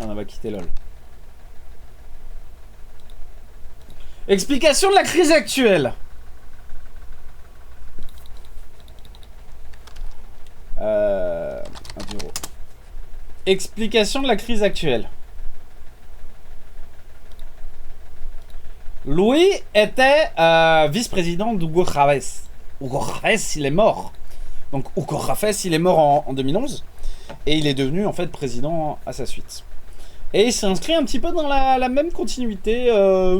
On va quitter LOL. Explication de la crise actuelle. Explication de la crise actuelle. Louis était vice-président d'Hugo Chávez. Hugo Chávez, il est mort. Donc Hugo Chávez, il est mort en 2011. Et il est devenu en fait président à sa suite. Et il s'inscrit un petit peu dans la même continuité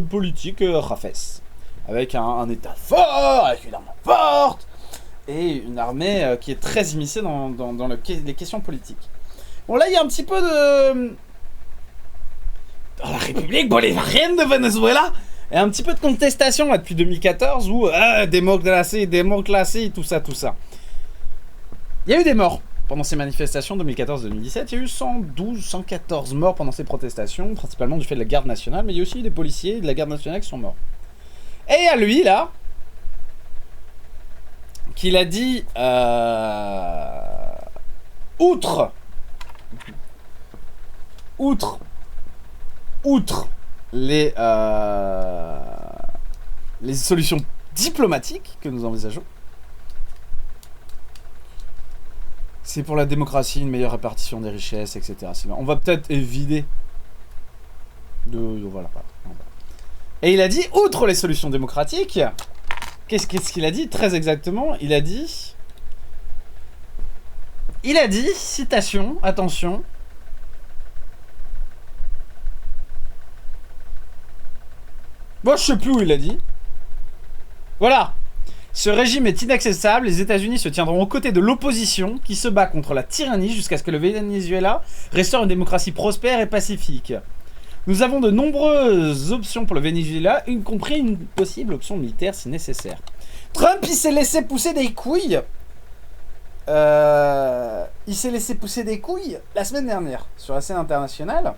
politique Chávez. Avec un État fort, avec une armée forte. Et une armée qui est très immiscée dans les questions politiques. Bon, là, il y a un petit peu de... Dans la République bolivarienne de Venezuela, il y a un petit peu de contestation là, depuis 2014, où démocratie, tout ça. Il y a eu des morts pendant ces manifestations 2014-2017. Il y a eu 112, 114 morts pendant ces protestations, principalement du fait de la garde nationale, mais il y a aussi des policiers de la garde nationale qui sont morts. Et à lui, là, qu'il a dit... Outre les solutions diplomatiques que nous envisageons, c'est pour la démocratie, une meilleure répartition des richesses, etc. On va peut-être éviter de... Voilà. Et il a dit, outre les solutions démocratiques, qu'est-ce qu'il a dit très exactement? Il a dit, citation, attention, bon, je sais plus où il a dit. Voilà. Ce régime est inaccessible. Les États-Unis se tiendront aux côtés de l'opposition qui se bat contre la tyrannie jusqu'à ce que le Venezuela restaure une démocratie prospère et pacifique. Nous avons de nombreuses options pour le Venezuela, y compris une possible option militaire si nécessaire. Trump, il s'est laissé pousser des couilles. La semaine dernière sur la scène internationale,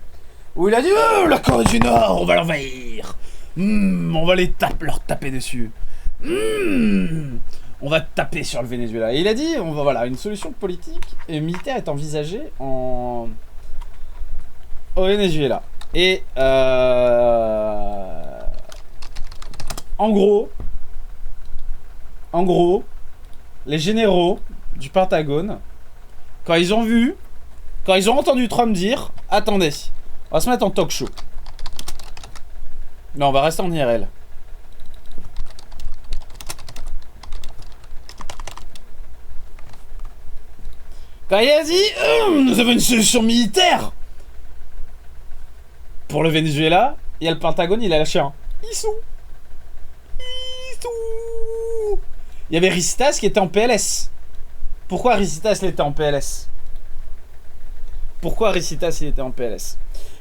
où il a dit la Corée du Nord, on va l'envahir. On va leur taper dessus. On va taper sur le Venezuela. Et il a dit, une solution politique et militaire est envisagée au Venezuela. Et en gros, les généraux du Pentagone, quand ils ont entendu Trump dire, attendez, on va se mettre en talk show. Non, on va rester en IRL. Quand il a dit, nous avons une solution militaire pour le Venezuela, il y a le Pentagone, il a lâché un Issou. Il y avait Ricitas qui était en PLS. Pourquoi Ricitas il était en PLS?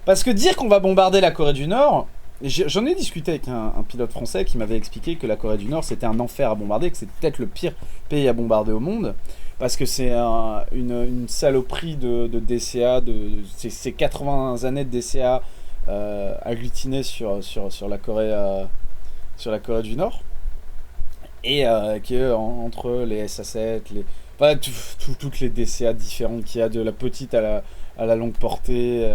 Parce que dire qu'on va bombarder la Corée du Nord, j'en ai discuté avec un pilote français qui m'avait expliqué que la Corée du Nord c'était un enfer à bombarder, que c'était peut-être le pire pays à bombarder au monde, parce que c'est une saloperie de DCA, c'est 80 années de DCA agglutinées sur la Corée du Nord, et que entre les SA-7, toutes les DCA différentes qu'il y a, de la petite à la longue portée,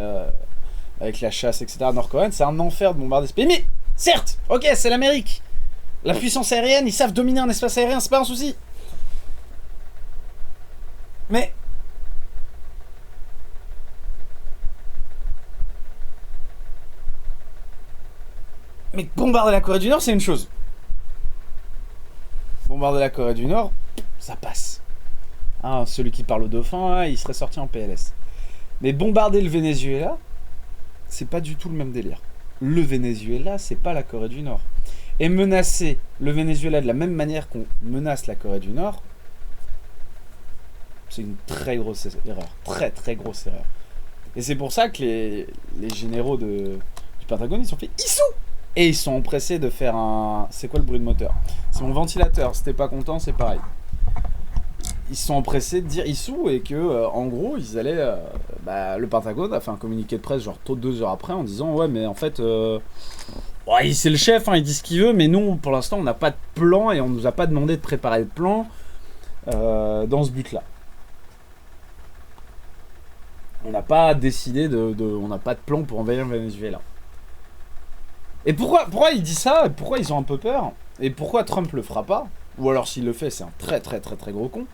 avec la chasse, etc. nord-coréenne, c'est un enfer de bombarder ce pays. Mais, certes, ok, c'est l'Amérique. La puissance aérienne, ils savent dominer un espace aérien, c'est pas un souci. Mais... bombarder la Corée du Nord, c'est une chose. Bombarder la Corée du Nord, ça passe. Ah, celui qui parle au dauphin, il serait sorti en PLS. Mais bombarder le Venezuela, c'est pas du tout le même délire. Le Venezuela, c'est pas la Corée du Nord. Et menacer le Venezuela de la même manière qu'on menace la Corée du Nord, c'est une très grosse erreur. Très très grosse erreur. Et c'est pour ça que les généraux du Pentagone, ils sont fait Issou. Et ils sont empressés de faire un... C'est quoi le bruit de moteur? C'est mon ventilateur, si t'es pas content, c'est pareil. Ils sont empressés de dire Issou et que, en gros, ils allaient... le Pentagone a fait un communiqué de presse genre 2 heures après en disant ouais, mais en fait... ouais, c'est le chef, hein, il dit ce qu'il veut, mais nous, pour l'instant, on n'a pas de plan et on nous a pas demandé de préparer le plan dans ce but-là. On n'a pas décidé on n'a pas de plan pour envahir le Venezuela. Et pourquoi il dit ça? Pourquoi ils ont un peu peur? Et pourquoi Trump le fera pas? Ou alors s'il le fait, c'est un très très très très gros con.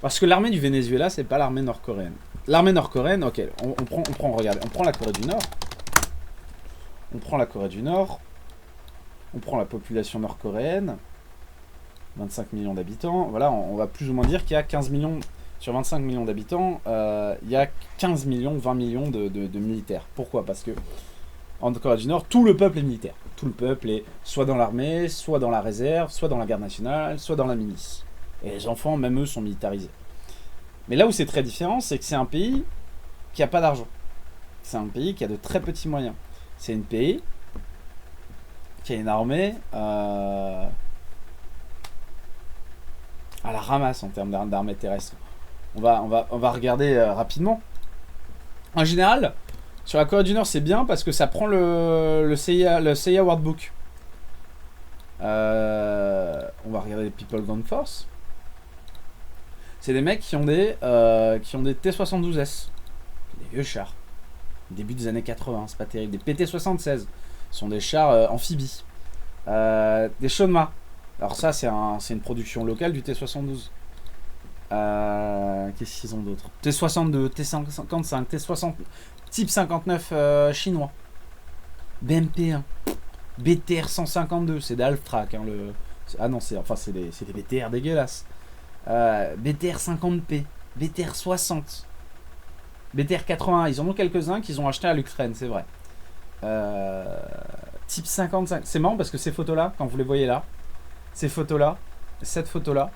Parce que l'armée du Venezuela, c'est pas l'armée nord-coréenne. L'armée nord-coréenne, ok, regardez, on prend la Corée du Nord. On prend la Corée du Nord. On prend la population nord-coréenne. 25 millions d'habitants. Voilà, on va plus ou moins dire qu'il y a 15 millions... Sur 25 millions d'habitants, il y a 15 millions, 20 millions de militaires. Pourquoi? Parce que en Corée du Nord, tout le peuple est militaire. Tout le peuple est soit dans l'armée, soit dans la réserve, soit dans la garde nationale, soit dans la milice. Et les enfants, même eux, sont militarisés. Mais là où c'est très différent, c'est que c'est un pays qui n'a pas d'argent. C'est un pays qui a de très petits moyens. C'est un pays qui a une armée à la ramasse en termes d'armée terrestre. On va regarder rapidement. En général, sur la Corée du Nord, c'est bien parce que ça prend le CIA World Book. On va regarder les People Ground Force. C'est des mecs qui ont des T-72S. Des vieux chars. Début des années 80, c'est pas terrible. Des PT-76. Ce sont des chars amphibies. Des Shonma. Alors ça, c'est une production locale du T-72. Qu'est-ce qu'ils ont d'autre? T-62, T-55, T-60, type 59 chinois. BMP-1, BTR-152, c'est d'Alftrak. Hein, ah non, c'est des BTR dégueulasses. BTR-50P, BTR-60, BTR-81, ils en ont quelques-uns qu'ils ont achetés à l'Ukraine, c'est vrai. Type 55, c'est marrant parce que ces photos-là, quand vous les voyez là, ces photos-là, cette photo-là,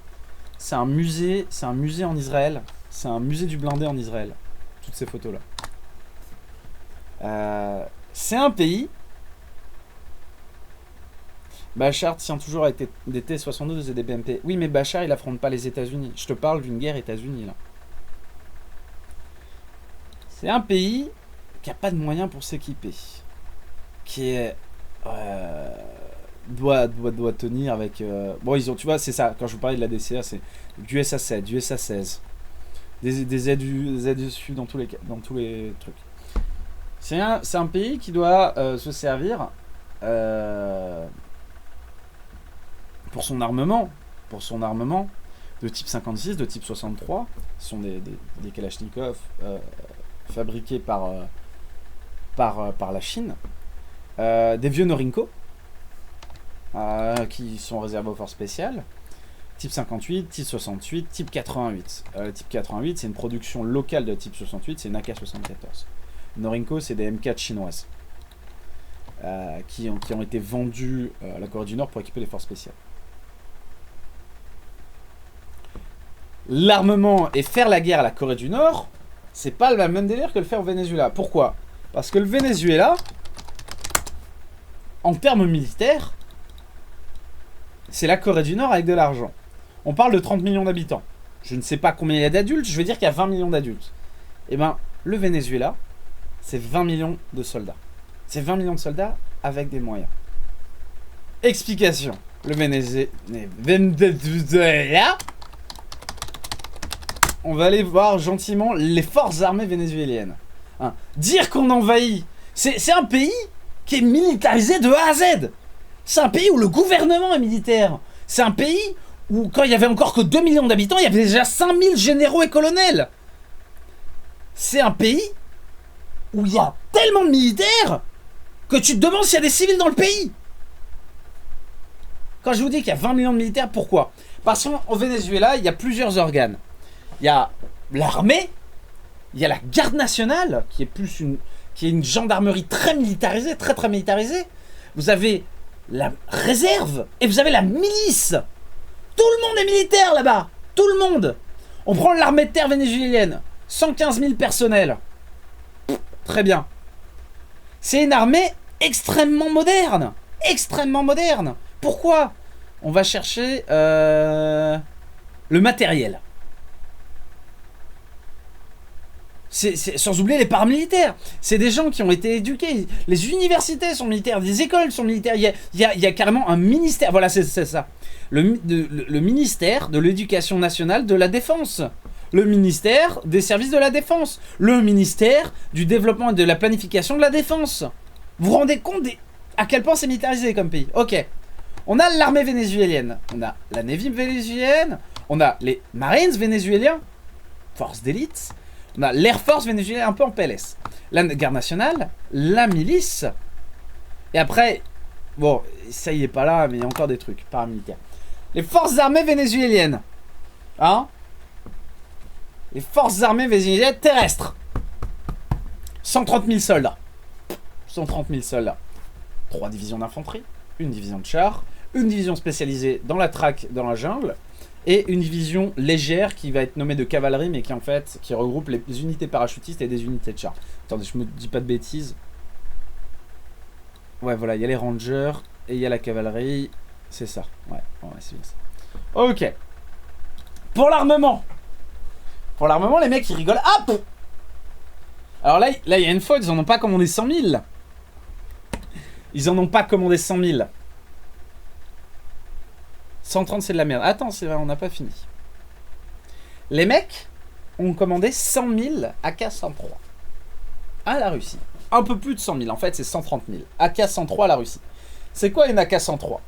c'est un musée en Israël. C'est un musée du blindé en Israël. Toutes ces photos-là. C'est un pays. Bachar tient toujours avec des T-72 et des BMP. Oui, mais Bachar, il affronte pas les États-Unis. Je te parle d'une guerre États-Unis, là. C'est un pays qui a pas de moyens pour s'équiper. Qui est... doit tenir avec... Bon, ils ont, tu vois, c'est ça. Quand je vous parlais de la DCA, c'est du SA-7, du SA-16. Des aides dessus dans tous les trucs. C'est un pays qui doit se servir pour son armement de type 56, de type 63. Ce sont des Kalachnikov fabriqués par la Chine. Des vieux Norinco. Qui sont réservés aux forces spéciales. Type 58, type 68, type 88. Type 88, c'est une production locale de type 68, c'est une AK-74. Norinco, c'est des M4 chinoises qui ont été vendues à la Corée du Nord pour équiper les forces spéciales. L'armement et faire la guerre à la Corée du Nord, c'est pas le même délire que le faire au Venezuela. Pourquoi? Parce que le Venezuela, en termes militaires, c'est la Corée du Nord avec de l'argent. On parle de 30 millions d'habitants. Je ne sais pas combien il y a d'adultes, je vais dire qu'il y a 20 millions d'adultes. Et ben, le Venezuela, c'est 20 millions de soldats. C'est 20 millions de soldats avec des moyens. Explication. Le Venezuela... On va aller voir gentiment les forces armées vénézuéliennes. Hein. Dire qu'on envahit... C'est un pays qui est militarisé de A à Z. C'est un pays où le gouvernement est militaire. C'est un pays où, quand il y avait encore que 2 millions d'habitants, il y avait déjà 5000 généraux et colonels. C'est un pays où il y a tellement de militaires que tu te demandes s'il y a des civils dans le pays. Quand je vous dis qu'il y a 20 millions de militaires, pourquoi? Parce qu'au Venezuela, il y a plusieurs organes. Il y a l'armée, il y a la garde nationale, qui est une gendarmerie très militarisée, très très militarisée. Vous avez la réserve et vous avez la milice. Tout le monde est militaire là-bas. Tout le monde. On prend l'armée de terre vénézuélienne. 115 000 personnels. Très bien. C'est une armée extrêmement moderne. Extrêmement moderne. Pourquoi? On va chercher le matériel. Sans oublier les paramilitaires. C'est des gens qui ont été éduqués. Les universités sont militaires, les écoles sont militaires. Il y a carrément un ministère. Voilà, c'est ça. Le ministère de l'Éducation nationale de la défense. Le ministère des services de la défense. Le ministère du développement et de la planification de la défense. Vous vous rendez compte à quel point c'est militarisé comme pays? Ok. On a l'armée vénézuélienne. On a la Navy vénézuélienne. On a les Marines vénézuéliens. Force d'élite. On a l'Air Force vénézuélienne un peu en PLS. La garde nationale. La milice. Et après... Bon, ça y est pas là, mais il y a encore des trucs paramilitaires. Les forces armées vénézuéliennes. Hein? Les forces armées vénézuéliennes terrestres. 130 000 soldats. 130 000 soldats. 3 divisions d'infanterie. Une division de chars. Une division spécialisée dans la traque dans la jungle. Et une division légère qui va être nommée de cavalerie, mais qui en fait, qui regroupe les unités parachutistes et des unités de chars. Attendez, je me dis pas de bêtises. Ouais, voilà, il y a les rangers et il y a la cavalerie. C'est ça. Ouais, c'est bien ça. Ok. Pour l'armement. Pour l'armement, les mecs, ils rigolent. Ah! Alors là, il y a une faute, ils en ont pas commandé 100 000. Ils en ont pas commandé 100 000. 130, c'est de la merde. Attends, c'est vrai, on n'a pas fini. Les mecs ont commandé 100 000 AK-103 à la Russie. Un peu plus de 100 000, en fait, c'est 130 000. AK-103 à la Russie. C'est quoi une AK-103?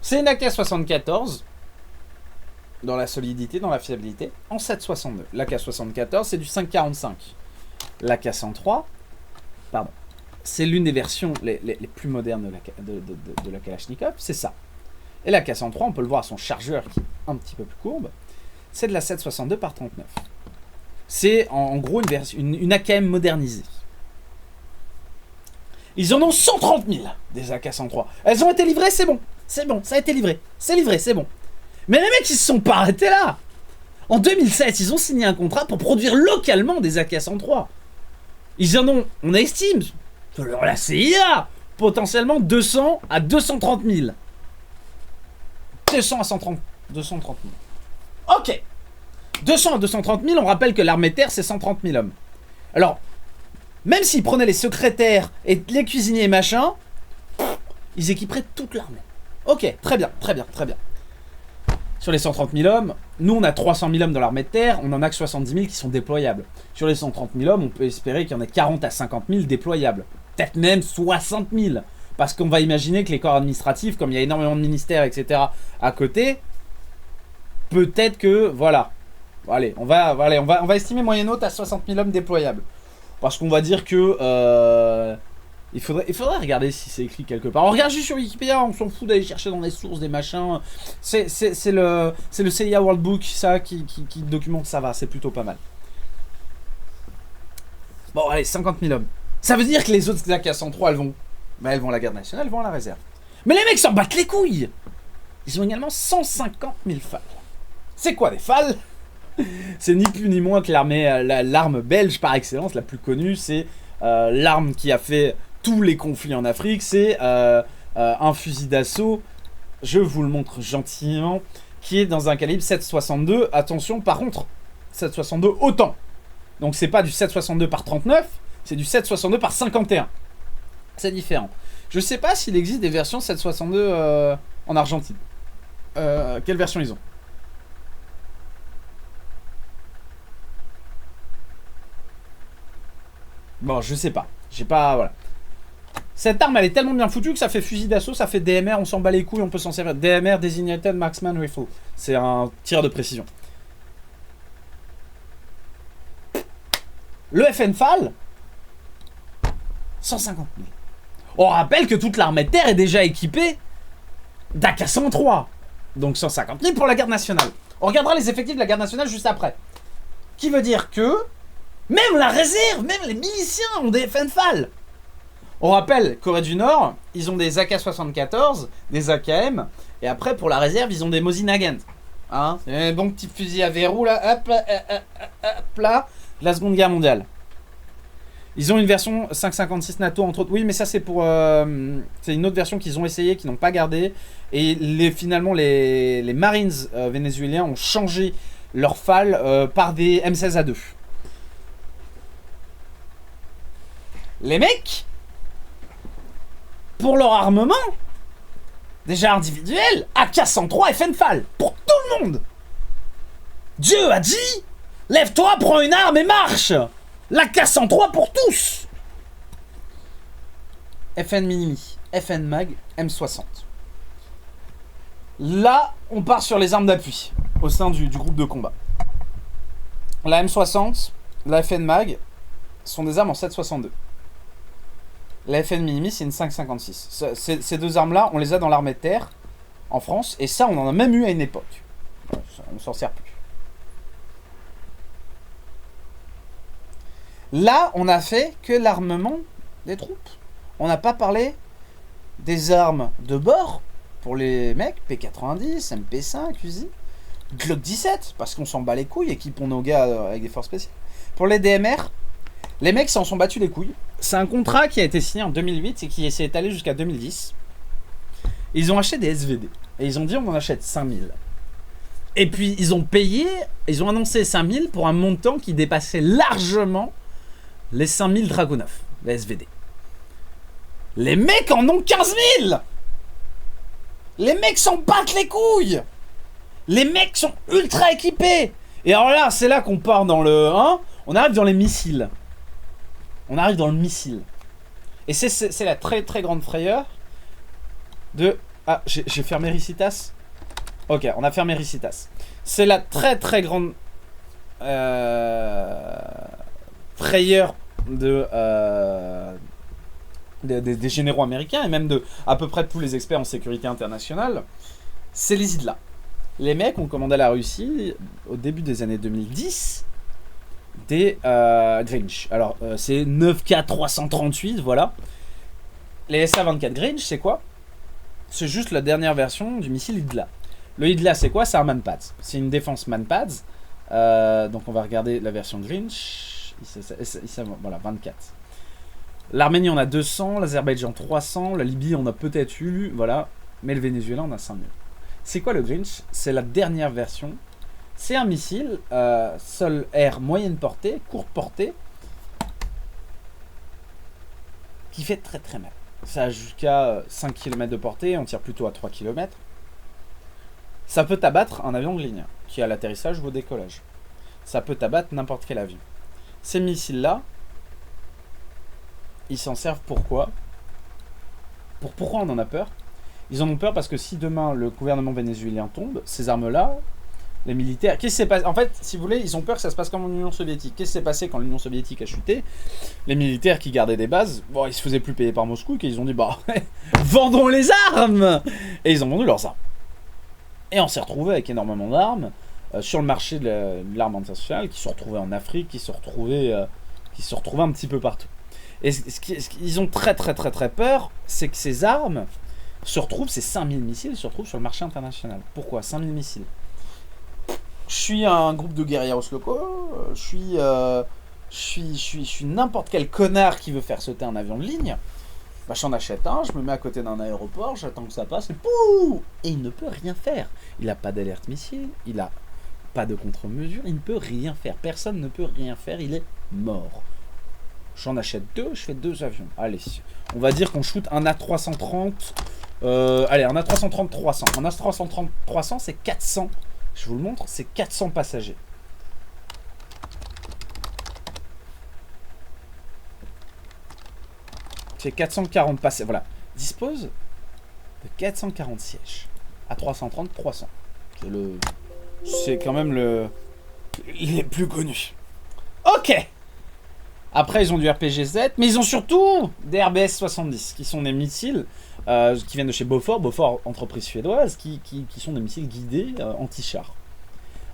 C'est une AK-74 dans la solidité, dans la fiabilité, en 7,62. L'AK-74, c'est du 5,45. L'AK-103, pardon, c'est l'une des versions les plus modernes de la Kalachnikov, c'est ça. Et l'AK-103, on peut le voir à son chargeur qui est un petit peu plus courbe, c'est de la 7,62 par 39. C'est en gros une AKM modernisée. Ils en ont 130 000 des AK-103. Elles ont été livrées, c'est bon. C'est bon, ça a été livré. C'est livré, c'est bon. Mais les mecs, ils se sont pas arrêtés là. En 2007, ils ont signé un contrat pour produire localement des AK-103. Ils en ont, on estime, selon la CIA, potentiellement 200 à 230 000. 200 à 230 000. Ok. 200 à 230 000, on rappelle que l'armée de terre, c'est 130 000 hommes. Alors, même s'ils prenaient les secrétaires et les cuisiniers et machin, ils équiperaient toute l'armée. Ok, très bien, très bien, très bien. Sur les 130 000 hommes, nous on a 300 000 hommes dans l'armée de terre, on en a que 70 000 qui sont déployables. Sur les 130 000 hommes, on peut espérer qu'il y en ait 40 à 50 000 déployables. Peut-être même 60 000. Parce qu'on va imaginer que les corps administratifs, comme il y a énormément de ministères, etc. à côté, peut-être que, voilà. Allez, on va estimer moyenne haute à 60 000 hommes déployables. Parce qu'on va dire que... il faudrait regarder si c'est écrit quelque part. On regarde juste sur Wikipédia, on s'en fout d'aller chercher dans les sources, des machins. C'est le CIA World Book, ça, qui documente, ça va, c'est plutôt pas mal. Bon, allez, 50 000 hommes. Ça veut dire que les autres AK-103, elles vont à la garde nationale, elles vont à la réserve. Mais les mecs s'en battent les couilles. Ils ont également 150 000 FAL. C'est quoi des FAL? C'est ni plus ni moins que l'arme belge par excellence, la plus connue. C'est l'arme qui a fait tous les conflits en Afrique. C'est un fusil d'assaut, je vous le montre gentiment, qui est dans un calibre 7,62. Attention, par contre, 7,62 autant. Donc c'est pas du 7,62 par 39, c'est du 7,62 par 51. C'est différent. Je sais pas s'il existe des versions 7,62 en Argentine. Quelle version ils ont? Bon, je sais pas. J'ai pas... Voilà. Cette arme, elle est tellement bien foutue que ça fait fusil d'assaut, ça fait DMR, on s'en bat les couilles, on peut s'en servir. DMR, Designated Marksman Rifle. C'est un tir de précision. Le FN-FAL, 150 000. On rappelle que toute l'armée de terre est déjà équipée d'AK-103. Donc 150 000 pour la garde nationale. On regardera les effectifs de la garde nationale juste après. Qui veut dire que même la réserve, même les miliciens ont des FN-FAL. On rappelle, Corée du Nord, ils ont des AK-74, des AKM, et après, pour la réserve, ils ont des Mosin Nagant. Hein, c'est un bon petit fusil à verrou, là, hop là, de la Seconde Guerre mondiale. Ils ont une version 5.56 NATO, entre autres. Oui, mais ça, c'est pour... c'est une autre version qu'ils ont essayé, qu'ils n'ont pas gardé. Et finalement, les Marines vénézuéliens ont changé leur FAL par des M16A2. Les mecs, pour leur armement, déjà individuel, AK-103 et Fenfal, pour tout le monde. Dieu a dit, lève-toi, prends une arme et marche. L'AK-103 pour tous. FN Minimi, FN Mag, M60. Là, on part sur les armes d'appui au sein du groupe de combat. La M60, la FN Mag sont des armes en 7,62. La FN Minimi, c'est une 5,56. Ces deux armes-là, on les a dans l'armée de terre en France, et ça, on en a même eu à une époque. On s'en sert plus. Là, on a fait que l'armement des troupes. On n'a pas parlé des armes de bord pour les mecs, P90, MP5, Uzi, Glock 17, parce qu'on s'en bat les couilles, équipons nos gars avec des forces spéciales. Pour les DMR, les mecs s'en sont battus les couilles. C'est un contrat qui a été signé en 2008 et qui s'est étalé jusqu'à 2010. Ils ont acheté des SVD. Et ils ont dit on en achète 5000. Et puis ils ont payé, ils ont annoncé 5000 pour un montant qui dépassait largement les 5000 Dragunov, les SVD. Les mecs en ont 15 000. Les mecs s'en battent les couilles. Les mecs sont ultra équipés. Et alors là, c'est là qu'on part dans le... Hein, on arrive dans les missiles. On arrive dans le missile. Et c'est la très très grande frayeur de... Ah, j'ai fermé Ricitas. Ok, on a fermé Ricitas. C'est la très très grande frayeur des généraux américains et même de à peu près tous les experts en sécurité internationale. C'est les IDLA. Les mecs ont commandé à la Russie au début des années 2010 des Grinch. Alors c'est 9K338, voilà. Les SA-24 Grinch, c'est quoi? C'est juste la dernière version du missile IDLA. Le IDLA, c'est quoi? C'est un manpads. C'est une défense manpads. Donc on va regarder la version Grinch. Voilà, 24. L'Arménie en a 200, l'Azerbaïdjan 300, la Libye on a peut-être eu, voilà. Mais le Venezuela on a 5000. C'est quoi le Grinch? C'est la dernière version. C'est un missile sol-air moyenne portée, courte portée, qui fait très très mal. Ça a jusqu'à 5 km de portée, on tire plutôt à 3 km. Ça peut abattre un avion de ligne, qui est à l'atterrissage ou au décollage. Ça peut abattre n'importe quel avion. Ces missiles-là, ils s'en servent pourquoi? Pourquoi on en a peur? Ils en ont peur parce que si demain le gouvernement vénézuélien tombe, ces armes-là, les militaires... Qu'est-ce qui s'est passé? En fait, si vous voulez, ils ont peur que ça se passe comme en Union soviétique. Qu'est-ce qui s'est passé quand l'Union soviétique a chuté? Les militaires qui gardaient des bases, bon, ils se faisaient plus payer par Moscou, qu'ils ont dit, bah, vendons les armes! Et ils ont vendu leurs armes. Et on s'est retrouvé avec énormément d'armes sur le marché de l'arme internationale, qui se retrouvaient en Afrique, qui se retrouvaient un petit peu partout. Et ce qu'ils ont très peur, c'est que ces armes se retrouvent, ces 5000 missiles se retrouvent sur le marché international. Pourquoi 5000 missiles? Je suis un groupe de guerrilleros locaux, je suis n'importe quel connard qui veut faire sauter un avion de ligne. Bah, j'en achète un, je me mets à côté d'un aéroport, j'attends que ça passe, et pouh! Et il ne peut rien faire. Il n'a pas d'alerte missile, il n'a pas de contre-mesure, il ne peut rien faire. Personne ne peut rien faire, il est mort. J'en achète deux, je fais 2 avions. Allez, on va dire qu'on shoot un A330. Allez, un A330-300. Un A330-300, c'est 400. Je vous le montre, c'est 400 passagers. C'est 440 passagers. Voilà. Dispose de 440 sièges. A330-300. C'est quand même les plus connus. Ok. Après, ils ont du RPG-Z, mais ils ont surtout des RBS-70, qui sont des missiles qui viennent de chez Bofors, entreprise suédoise, qui sont des missiles guidés anti-char.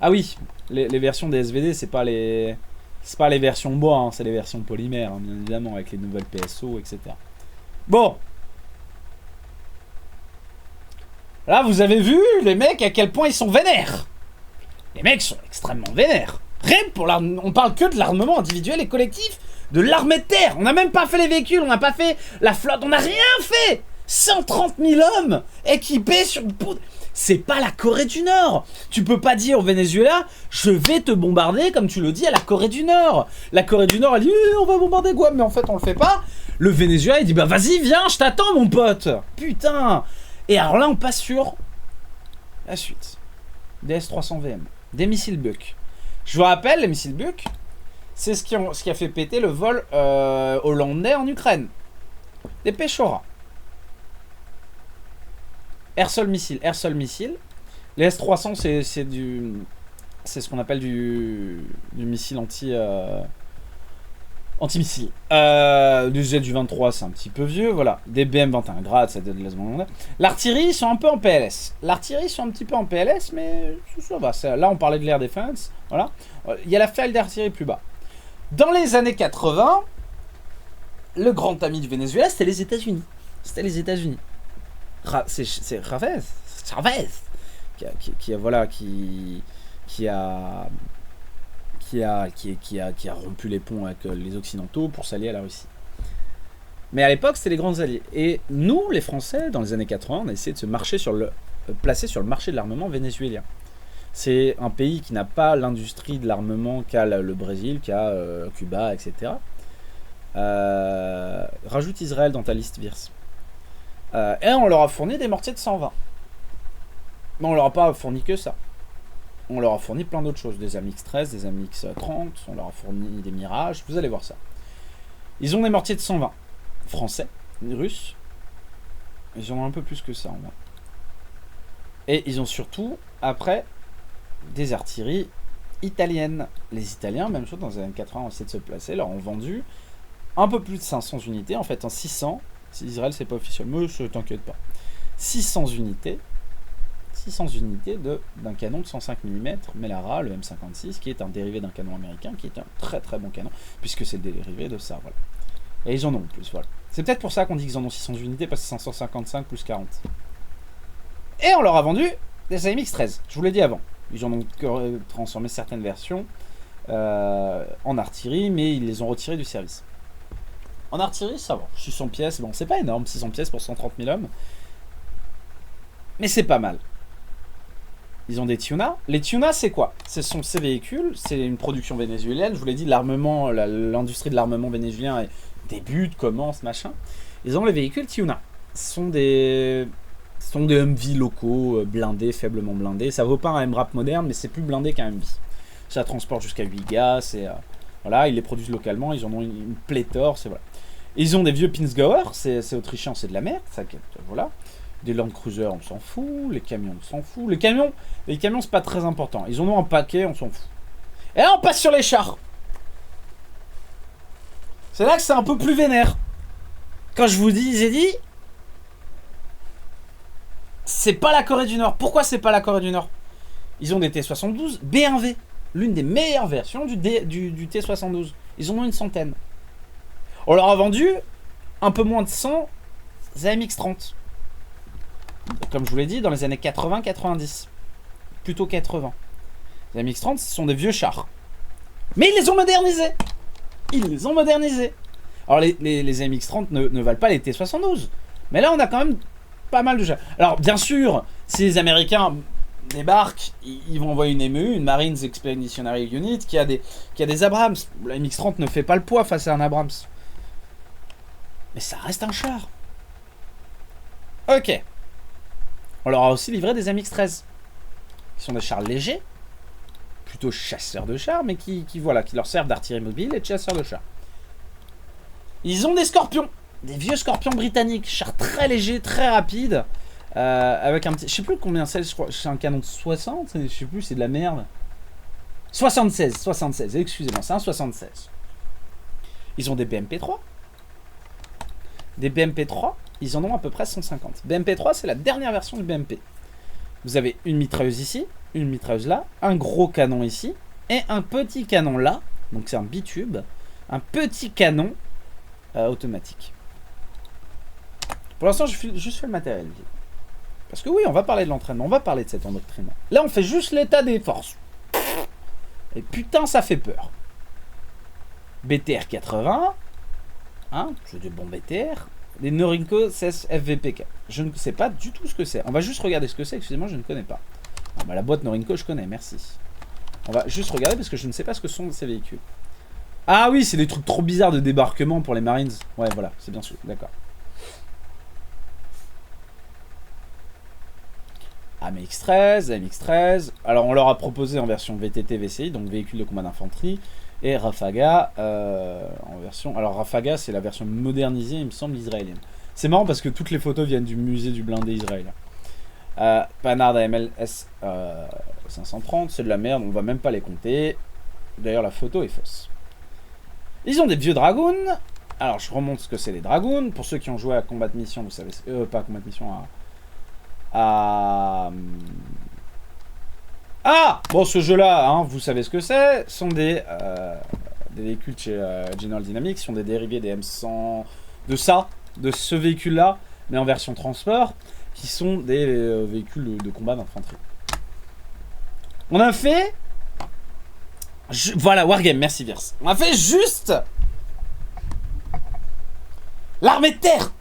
Ah oui, les versions des SVD, c'est pas les versions bois, hein, c'est les versions polymères, hein, bien évidemment, avec les nouvelles PSO, etc. Bon. Là, vous avez vu, les mecs, à quel point ils sont vénères. Les mecs sont extrêmement vénères. Rien pour on parle que de l'armement individuel et collectif de l'armée de terre. On n'a même pas fait les véhicules, on n'a pas fait la flotte, on n'a rien fait. 130 000 hommes équipés sur... C'est pas la Corée du Nord. Tu peux pas dire au Venezuela, je vais te bombarder comme tu le dis à la Corée du Nord. La Corée du Nord, elle dit, on va bombarder Guam, mais en fait, on le fait pas. Le Venezuela, il dit, bah vas-y, viens, je t'attends, mon pote. Putain. Et alors là, on passe sur la suite. Des S-300VM, des missiles Buck. Je vous rappelle, les missiles Buck, c'est ce qui a fait péter le vol hollandais en Ukraine. Des Peshora. Air sol missile. Les S-300, c'est ce qu'on appelle du missile anti-missile. Du Z-23, c'est un petit peu vieux, voilà. Des BM-21 grades, ça donne de l'artillerie, ils sont un peu en PLS. L'artillerie, ils sont un petit peu en PLS, mais ça va. Là, on parlait de l'air defense, voilà. Il y a la faille d'artillerie plus bas. Dans les années 80, le grand ami du Venezuela, c'était les États-Unis. C'est Chavez qui a rompu les ponts avec les Occidentaux pour s'allier à la Russie. Mais à l'époque, c'était les grands alliés. Et nous, les Français, dans les années 80, on a essayé de se placer sur le marché de l'armement vénézuélien. C'est un pays qui n'a pas l'industrie de l'armement qu'a le Brésil, qu'a Cuba, etc. Rajoute Israël dans ta liste, Virs. Et on leur a fourni des mortiers de 120. Mais on leur a pas fourni que ça. On leur a fourni plein d'autres choses. Des AMX-13, des AMX-30. On leur a fourni des Mirages. Vous allez voir ça. Ils ont des mortiers de 120. Français, russes. Ils en ont un peu plus que ça en moins. Et ils ont surtout, après, des artilleries italiennes. Les Italiens, même chose, dans les années 80, ont essayé de se placer. Leur ont vendu un peu plus de 500 unités. En fait, en 600. Si Israël, c'est pas officiel. Mais je t'inquiète pas. 600 unités d'un canon de 105 mm, Melara, le M56, qui est un dérivé d'un canon américain, qui est un très très bon canon, puisque c'est le dérivé de ça, voilà. Et ils en ont en plus, voilà. C'est peut-être pour ça qu'on dit qu'ils en ont 600 unités, parce que c'est 555 plus 40. Et on leur a vendu des AMX-13, je vous l'ai dit avant. Ils en ont transformé certaines versions en artillerie, mais ils les ont retirés du service. En artillerie, ça va. 600 pièces, bon, c'est pas énorme, 600 pièces pour 130 000 hommes. Mais c'est pas mal. Ils ont des Tuna. Les Tuna, c'est quoi? Ce sont ces véhicules, c'est une production vénézuélienne. Je vous l'ai dit, l'armement, l'industrie de l'armement vénézuélien débute, commence, machin. Ils ont les véhicules Tuna. Ce sont des Humvee locaux, blindés, faiblement blindés. Ça vaut pas un MRAP moderne, mais c'est plus blindé qu'un Humvee. Ça transporte jusqu'à 8 gaz, voilà, ils les produisent localement, ils en ont une pléthore, c'est voilà. Ils ont des vieux Pinsgauer, c'est autrichien, c'est de la merde, ça, voilà. Des Land Cruiser, on s'en fout. Les camions, on s'en fout. Les camions, c'est pas très important. Ils en ont un paquet, on s'en fout. Et là, on passe sur les chars. C'est là que c'est un peu plus vénère. Quand je vous dis, j'ai dit, c'est pas la Corée du Nord. Pourquoi c'est pas la Corée du Nord? Ils ont des T-72 B1V. L'une des meilleures versions du T-72. Ils en ont une centaine. On leur a vendu un peu moins de 100 AMX-30. Comme je vous l'ai dit, dans les années 80-90. Plutôt 80. Les AMX-30, ce sont des vieux chars. Mais ils les ont modernisés. Alors les AMX-30 ne valent pas les T-72. Mais là, on a quand même pas mal de chars. Alors, bien sûr, si les Américains débarquent, ils vont envoyer une ME, une Marines Expeditionary Unit, qui a des Abrams. La MX-30 ne fait pas le poids face à un Abrams. Mais ça reste un char. Ok. On leur a aussi livré des MX-13. Qui sont des chars légers. Plutôt chasseurs de chars, mais qui leur servent d'artillerie mobile et de chasseurs de chars. Ils ont des Scorpions. Des vieux Scorpions britanniques. Chars très légers, très rapides. Avec un petit... Je sais plus combien c'est, je crois. C'est un canon de 60. Je sais plus, c'est de la merde. 76, excusez-moi, c'est un 76. Ils ont des BMP-3. Des BMP-3, ils en ont à peu près 150. BMP-3, c'est la dernière version du BMP. Vous avez une mitrailleuse ici, une mitrailleuse là, un gros canon ici, et un petit canon là, donc c'est un bitube, un petit canon automatique. Pour l'instant, je juste fait le matériel. Parce que oui, on va parler de l'entraînement, on va parler de cet endoctrinement. Là, on fait juste l'état des forces. Et putain, ça fait peur. BTR 80, hein, c'est du bon BTR. Des Norinco 16 FVPK. Je ne sais pas du tout ce que c'est. On va juste regarder ce que c'est. Excusez-moi, je ne connais pas. Ah bah, la boîte Norinco, je connais, merci. On va juste regarder parce que je ne sais pas ce que sont ces véhicules. Ah oui, c'est des trucs trop bizarres de débarquement pour les Marines. Ouais, voilà, c'est bien sûr, d'accord. AMX-13, AMX-13. Alors, on leur a proposé en version VTT VCI, donc véhicule de combat d'infanterie. Et Rafaga en version... Alors, Rafaga, c'est la version modernisée, il me semble, israélienne. C'est marrant parce que toutes les photos viennent du musée du blindé israélien. Panhard AML S 530, c'est de la merde, on va même pas les compter. D'ailleurs, la photo est fausse. Ils ont des vieux Dragoons. Alors, je remonte ce que c'est les Dragoons. Pour ceux qui ont joué à Combat de Mission, vous savez... pas à Combat de Mission, Ah, bon, ce jeu-là, hein, vous savez ce que c'est. Ce sont des véhicules chez General Dynamics, sont des dérivés des M100, de ce véhicule-là, mais en version transport, qui sont des véhicules de combat d'infanterie. On a fait... Voilà, Wargame, merci Virs. On a fait juste... l'armée de terre.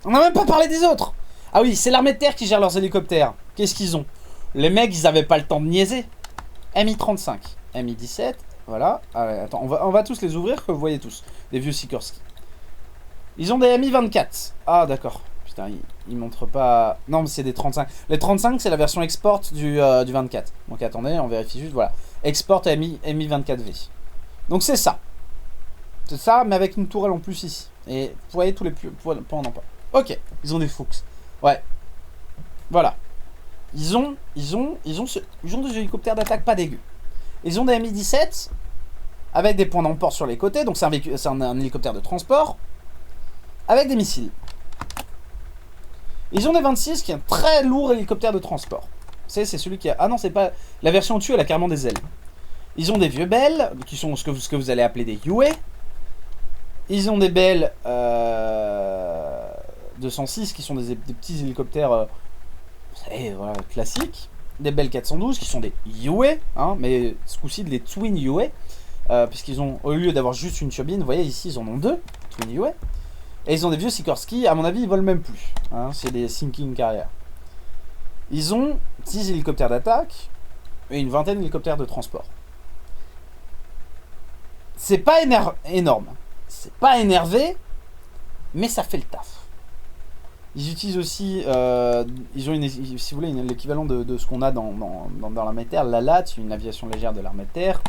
On n'a même pas parlé des autres. Ah oui, c'est l'armée de terre qui gère leurs hélicoptères. Qu'est-ce qu'ils ont? Les mecs, ils avaient pas le temps de niaiser. Mi-35, Mi-17, voilà. Allez, attends, on va tous les ouvrir, que vous voyez tous. Des vieux Sikorsky. Ils ont des Mi-24. Ah, d'accord. Putain, ils montrent pas... Non, mais c'est des 35. Les 35, c'est la version export du 24. Donc attendez, on vérifie juste, voilà. Export Mi-24V. Donc c'est ça. C'est ça, mais avec une tourelle en plus ici. Et vous voyez tous les points en pas. Ok, ils ont des Fuchs. Ouais. Voilà. Ils ont des hélicoptères d'attaque pas dégueux. Ils ont des Mi-17 avec des points d'emport sur les côtés. Donc c'est un hélicoptère de transport avec des missiles. Ils ont des 26 qui est un très lourd hélicoptère de transport. C'est celui qui a... Ah non, c'est pas... La version au-dessus, elle a carrément des ailes. Ils ont des vieux Bell, qui sont ce que vous allez appeler des UA. Ils ont des Bell 206, qui sont des petits hélicoptères... vous savez, voilà, classiques. Des Bell 412, qui sont des UA, hein, mais ce coup-ci, des Twin UA. Puisqu'ils ont, au lieu d'avoir juste une turbine, vous voyez, ici, ils en ont deux. Twin UA. Et ils ont des vieux Sikorsky, à mon avis, ils volent même plus. Hein, c'est des sinking carriers. Ils ont 10 hélicoptères d'attaque et une vingtaine d'hélicoptères de transport. C'est pas énorme. C'est pas énervé, mais ça fait le taf. Ils utilisent aussi, ils ont si vous voulez, l'équivalent de ce qu'on a dans l'armée de terre, la LAT, une aviation légère de l'armée de terre,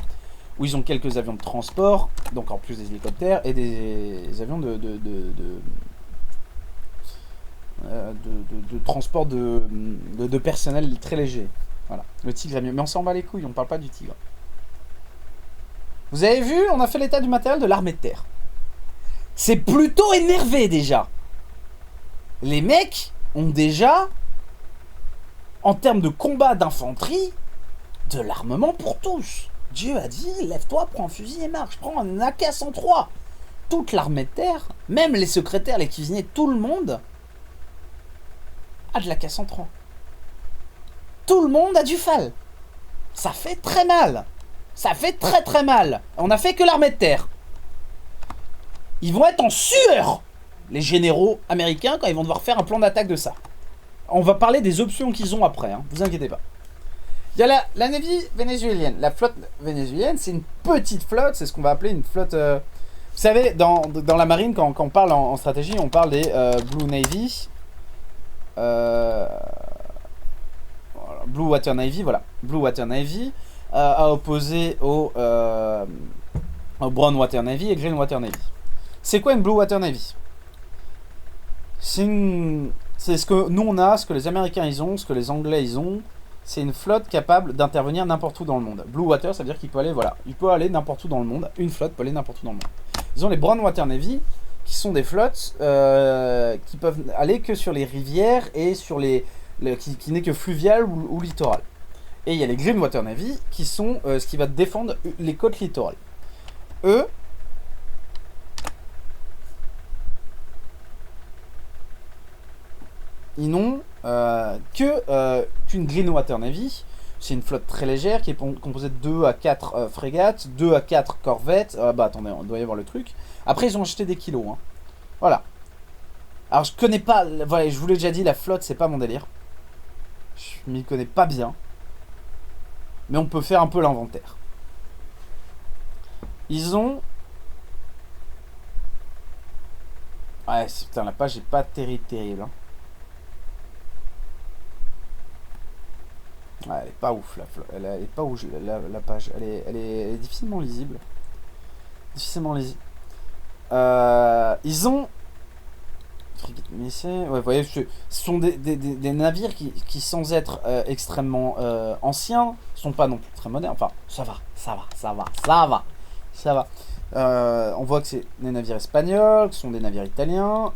où ils ont quelques avions de transport, donc en plus des hélicoptères, et des avions de transport de personnel très léger. Voilà, le Tigre est mieux. Mais on s'en bat les couilles, on parle pas du Tigre. Vous avez vu, on a fait l'état du matériel de l'armée de terre. C'est plutôt énervé déjà. Les mecs ont déjà, en termes de combat d'infanterie, de l'armement pour tous. Dieu a dit, lève-toi, prends un fusil et marche. Prends un AK-103. Toute l'armée de terre, même les secrétaires, les cuisiniers, tout le monde a de l'AK-103. Tout le monde a du FAL. Ça fait très mal. Ça fait très très mal. On a fait que l'armée de terre. Ils vont être en sueur, les généraux américains, quand ils vont devoir faire un plan d'attaque de ça. On va parler des options qu'ils ont après, hein. Vous inquiétez pas. Il y a la Navy vénézuélienne. La flotte vénézuélienne, c'est une petite flotte, c'est ce qu'on va appeler une flotte... Vous savez, dans la marine, quand on parle en stratégie, on parle des Blue Navy. Blue Water Navy, voilà. Blue Water Navy, à opposer au Brown Water Navy et Green Water Navy. C'est quoi une Blue Water Navy? C'est ce que nous on a, ce que les Américains ils ont, ce que les Anglais ils ont. C'est une flotte capable d'intervenir n'importe où dans le monde. Blue Water, ça veut dire qu'il peut aller, voilà, il peut aller n'importe où dans le monde. Une flotte peut aller n'importe où dans le monde. Ils ont les Brown Water Navy, qui sont des flottes qui peuvent aller que sur les rivières et sur qui n'est que fluvial ou littoral. Et il y a les Green Water Navy, qui sont ce qui va défendre les côtes littorales. Eux, ils n'ont qu'une Green Water Navy. C'est une flotte très légère qui est composée de 2 à 4 frégates, 2 à 4 corvettes. Bah attendez, on doit y avoir le truc. Après, ils ont acheté des kilos. Hein. Voilà. Alors je connais pas, voilà, je vous l'ai déjà dit, la flotte c'est pas mon délire. Je m'y connais pas bien. Mais on peut faire un peu l'inventaire. Ils ont... Ouais, putain, la page est pas terrible. Hein. Ouais, elle est pas ouf, elle est pas ouf, la page. Elle est difficilement lisible. Difficilement lisible. Ils ont... Ouais, vous voyez, ce sont des navires qui sans être extrêmement anciens, sont pas non plus très modernes. Enfin, ça va. On voit que c'est des navires espagnols, que ce sont des navires italiens,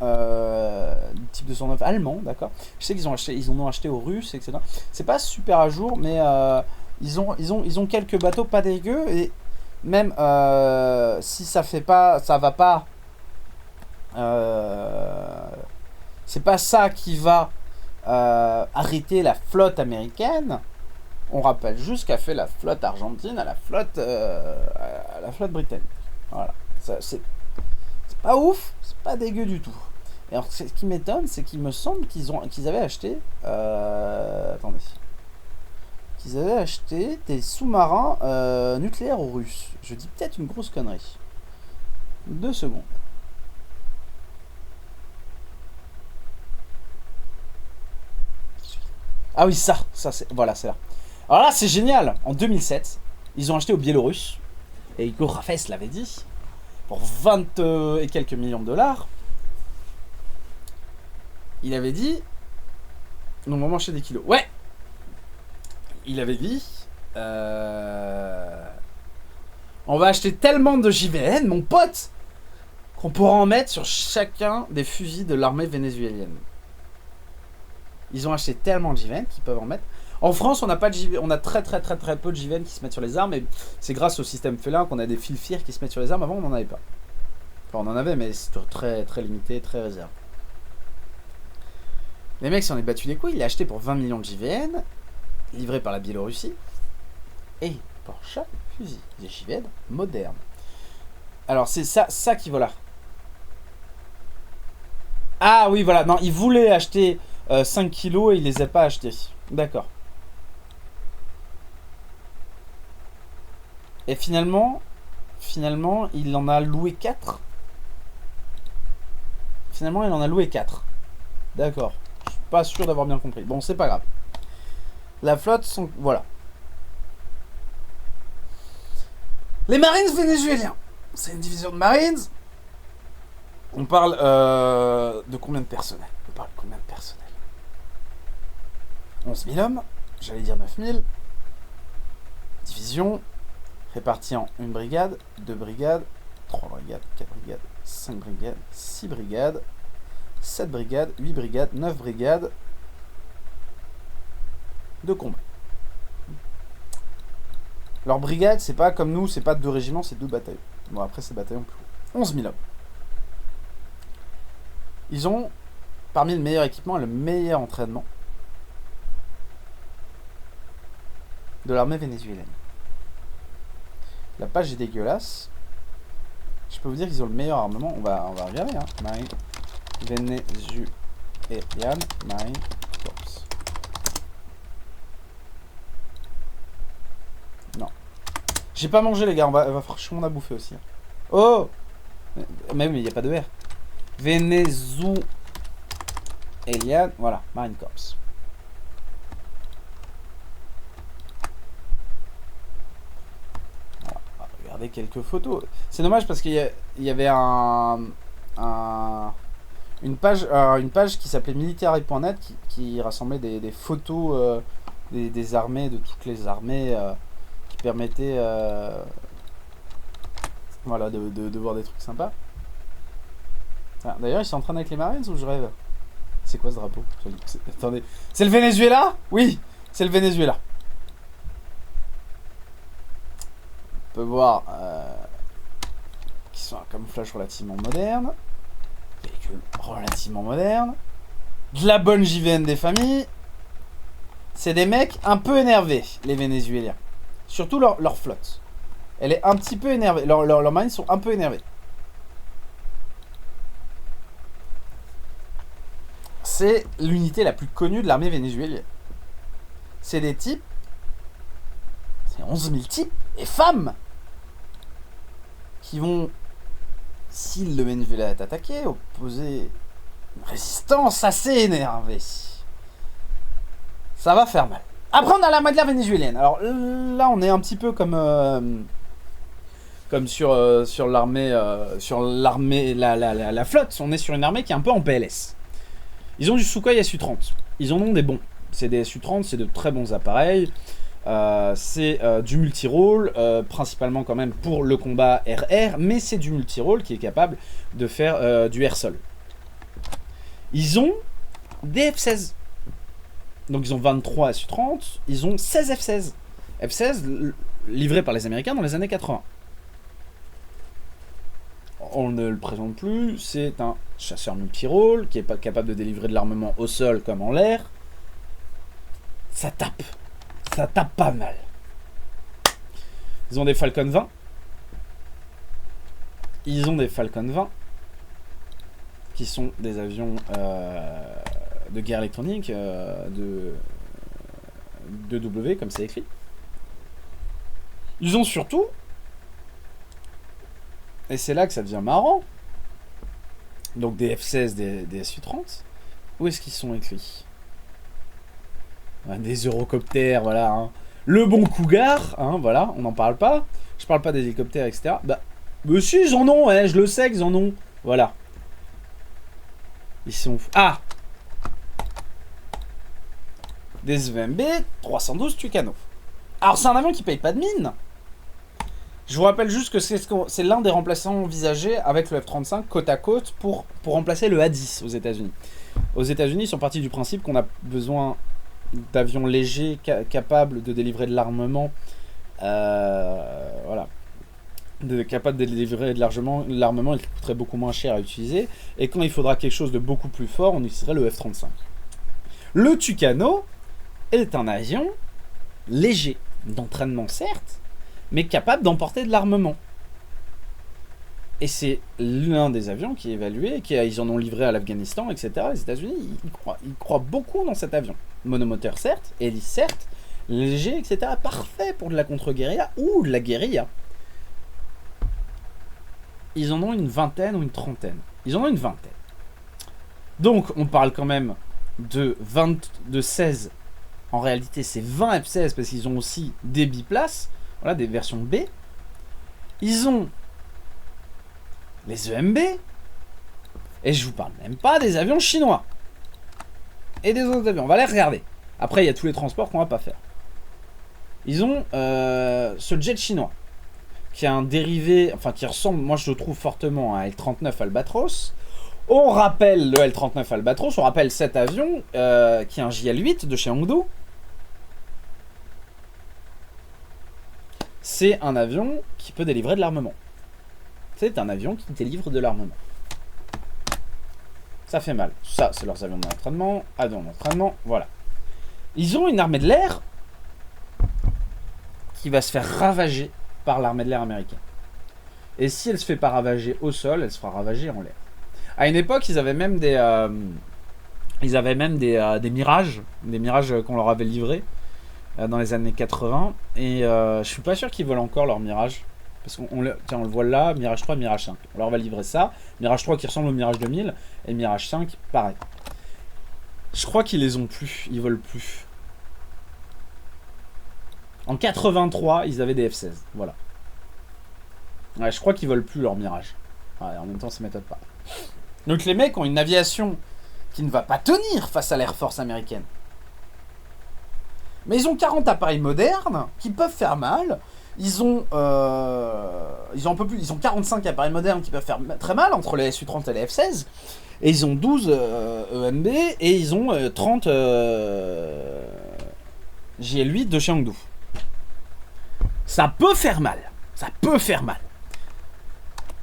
du type 209 allemand, d'accord. Je sais ils en ont acheté aux Russes, etc. C'est pas super à jour, mais ils ont quelques bateaux pas dégueux, et même si ça va pas. C'est pas ça qui va arrêter la flotte américaine. On rappelle juste qu'a fait la flotte argentine à la flotte britannique. Voilà. C'est pas ouf, c'est pas dégueu du tout. Et alors, ce qui m'étonne, c'est qu'il me semble qu'ils avaient acheté. Attendez. Qu'ils avaient acheté des sous-marins nucléaires aux Russes. Je dis peut-être une grosse connerie. 2 secondes. Ah oui, ça c'est... Voilà, c'est là. Alors là, c'est génial. En 2007, ils ont acheté aux Biélorusses. Et Igor Rafes l'avait dit. Pour 20 et quelques millions de dollars. Il avait dit... Non, on va acheter des kilos. Ouais. Il avait dit... On va acheter tellement de JVN, mon pote, qu'on pourra en mettre sur chacun des fusils de l'armée vénézuélienne. Ils ont acheté tellement de JVN qu'ils peuvent en mettre. En France, on n'a pas de JVN, on a très peu de JVN qui se mettent sur les armes, et c'est grâce au système félin qu'on a des fils FIR qui se mettent sur les armes. Avant, on n'en avait pas. Enfin, on en avait, mais c'est très limité, très réservé. Les mecs s'en est battu les couilles. Il a acheté pour 20 millions de JVN, livré par la Biélorussie, et pour chaque fusil, des JVN modernes. Alors, c'est ça qui voilà. Ah oui, voilà. Non, il voulait acheter 5 kilos et il les a pas achetés. D'accord. Et finalement, il en a loué 4. Finalement, il en a loué 4. D'accord. Je suis pas sûr d'avoir bien compris. Bon, c'est pas grave. La flotte sont... Voilà. Les Marines vénézuéliens. C'est une division de Marines. On parle de combien de personnel? 11 000 hommes. J'allais dire 9 000. Division. Répartie en 1 brigade, 2 brigades, 3 brigades, 4 brigades, 5 brigades, 6 brigades, 7 brigades, 8 brigades, 9 brigades de combat. Leur brigade, c'est pas comme nous, c'est pas 2 régiments, c'est 2 bataillons. Bon, après, c'est bataillons plus haut. 11 000 hommes. Ils ont, parmi le meilleur équipement et le meilleur entraînement de l'armée vénézuélienne. La page est dégueulasse. Je peux vous dire qu'ils ont le meilleur armement. On va regarder. Hein. Marine Vénézuélienne Marine Corps. Non. J'ai pas mangé, les gars. On va franchement à bouffer aussi. Oh, mais il n'y a pas de R. Vénézuélienne. Voilà. Marine Corps. Regardez quelques photos. C'est dommage parce qu'il y avait une page qui s'appelait military.net qui rassemblait des photos des armées, de toutes les armées, qui permettaient voilà, de voir des trucs sympas. Ah, d'ailleurs, ils sont en train avec les Marines ou je rêve? C'est quoi ce drapeau? Attendez. C'est le Venezuela? Oui, c'est le Venezuela. On peut voir qu'ils sont un camouflage relativement moderne, véhicule relativement moderne, de la bonne JVN des familles. C'est des mecs un peu énervés, les Vénézuéliens. Surtout leur flotte. Elle est un petit peu énervée. Leurs marines sont un peu énervés. c'est l'unité la plus connue de l'armée vénézuélienne. C'est des types, c'est 11 000 types et femmes qui vont, si le Venezuela est attaqué, opposer une résistance assez énervée. Ça va faire mal. Après, on a la guerre vénézuélienne. Alors là, on est un petit peu comme sur l'armée, la flotte. On est sur une armée qui est un peu en PLS. Ils ont du Sukhoi Su-30. Ils en ont des bons. C'est des Su-30, c'est de très bons appareils. C'est du multi-rôle, principalement quand même pour le combat RR, mais c'est du multi-rôle qui est capable de faire du air-sol. Ils ont des F-16. Donc ils ont 23 Su-30, ils ont 16 F-16. F-16 livrés par les Américains dans les années 80. On ne le présente plus, c'est un chasseur multi-rôle qui est pas capable de délivrer de l'armement au sol comme en l'air. Ça tape pas mal. Ils ont des Falcon 20. Ils ont des Falcon 20 qui sont des avions de guerre électronique de W comme c'est écrit. Ils ont surtout, et c'est là que ça devient marrant, donc des F-16, des Su-30. Où est-ce qu'ils sont écrits? Des Eurocoptères, voilà. Hein. Le bon Cougar, hein, voilà, on n'en parle pas. Je parle pas des hélicoptères, etc. Bah, monsieur, ils en ont, hein, je le sais qu'ils en ont. Voilà. Ils sont... Ah! Des EMB 312 Tucano. Alors, c'est un avion qui paye pas de mine. Je vous rappelle juste que c'est l'un des remplaçants envisagés avec le F-35 côte à côte pour remplacer le A-10 aux États-Unis. Aux États-Unis, ils sont partis du principe qu'on a besoin d'avions légers capables de délivrer de l'armement. Voilà. Capables de délivrer de l'armement, il coûterait beaucoup moins cher à utiliser. Et quand il faudra quelque chose de beaucoup plus fort, on utiliserait le F-35. Le Tucano est un avion léger, d'entraînement certes, mais capable d'emporter de l'armement. Et c'est l'un des avions qui est évalué, ils en ont livré à l'Afghanistan, etc. Les États-Unis, ils croient beaucoup dans cet avion. Monomoteur certes, hélice certes, léger, etc. Parfait pour de la contre-guérilla ou de la guérilla. Ils en ont une vingtaine ou une trentaine. Ils en ont une vingtaine. Donc, on parle quand même de 16. En réalité, c'est 20 F-16 parce qu'ils ont aussi des biplaces. Voilà, des versions B. Ils ont les EMB. Et je vous parle même pas des avions chinois. Et des autres avions. On va les regarder. Après, il y a tous les transports qu'on va pas faire. Ils ont ce jet chinois. Qui a un dérivé, enfin qui ressemble, moi je le trouve fortement à L-39 Albatros. On rappelle le L-39 Albatros, on rappelle cet avion qui est un JL-8 de chez Hongdu. C'est un avion qui peut délivrer de l'armement. C'est un avion qui délivre de l'armement. Ça fait mal. Ça, c'est leurs avions d'entraînement, avions d'entraînement, voilà. Ils ont une armée de l'air qui va se faire ravager par l'armée de l'air américaine. Et si elle se fait pas ravager au sol, elle se fera ravager en l'air. À une époque, ils avaient même des mirages, qu'on leur avait livrés dans les années 80. Et je suis pas sûr qu'ils volent encore leurs mirages. Parce qu'on le voit là, Mirage 3, Mirage 5. On leur va livrer ça. Mirage 3 qui ressemble au Mirage 2000. Et Mirage 5, pareil. Je crois qu'ils les ont plus. Ils volent plus. En 83, ils avaient des F-16. Voilà. Ouais, je crois qu'ils volent plus leur Mirage. Ouais, en même temps, ça m'étonne pas. Donc les mecs ont une aviation qui ne va pas tenir face à l'Air Force américaine. Mais ils ont 40 appareils modernes qui peuvent faire mal. Ils ont un peu plus. Ils ont 45 appareils modernes qui peuvent faire très mal entre les Su-30 et les F-16. Et ils ont 12 EMB et ils ont 30 JL-8 de chez Hongdu. Ça peut faire mal. Ça peut faire mal.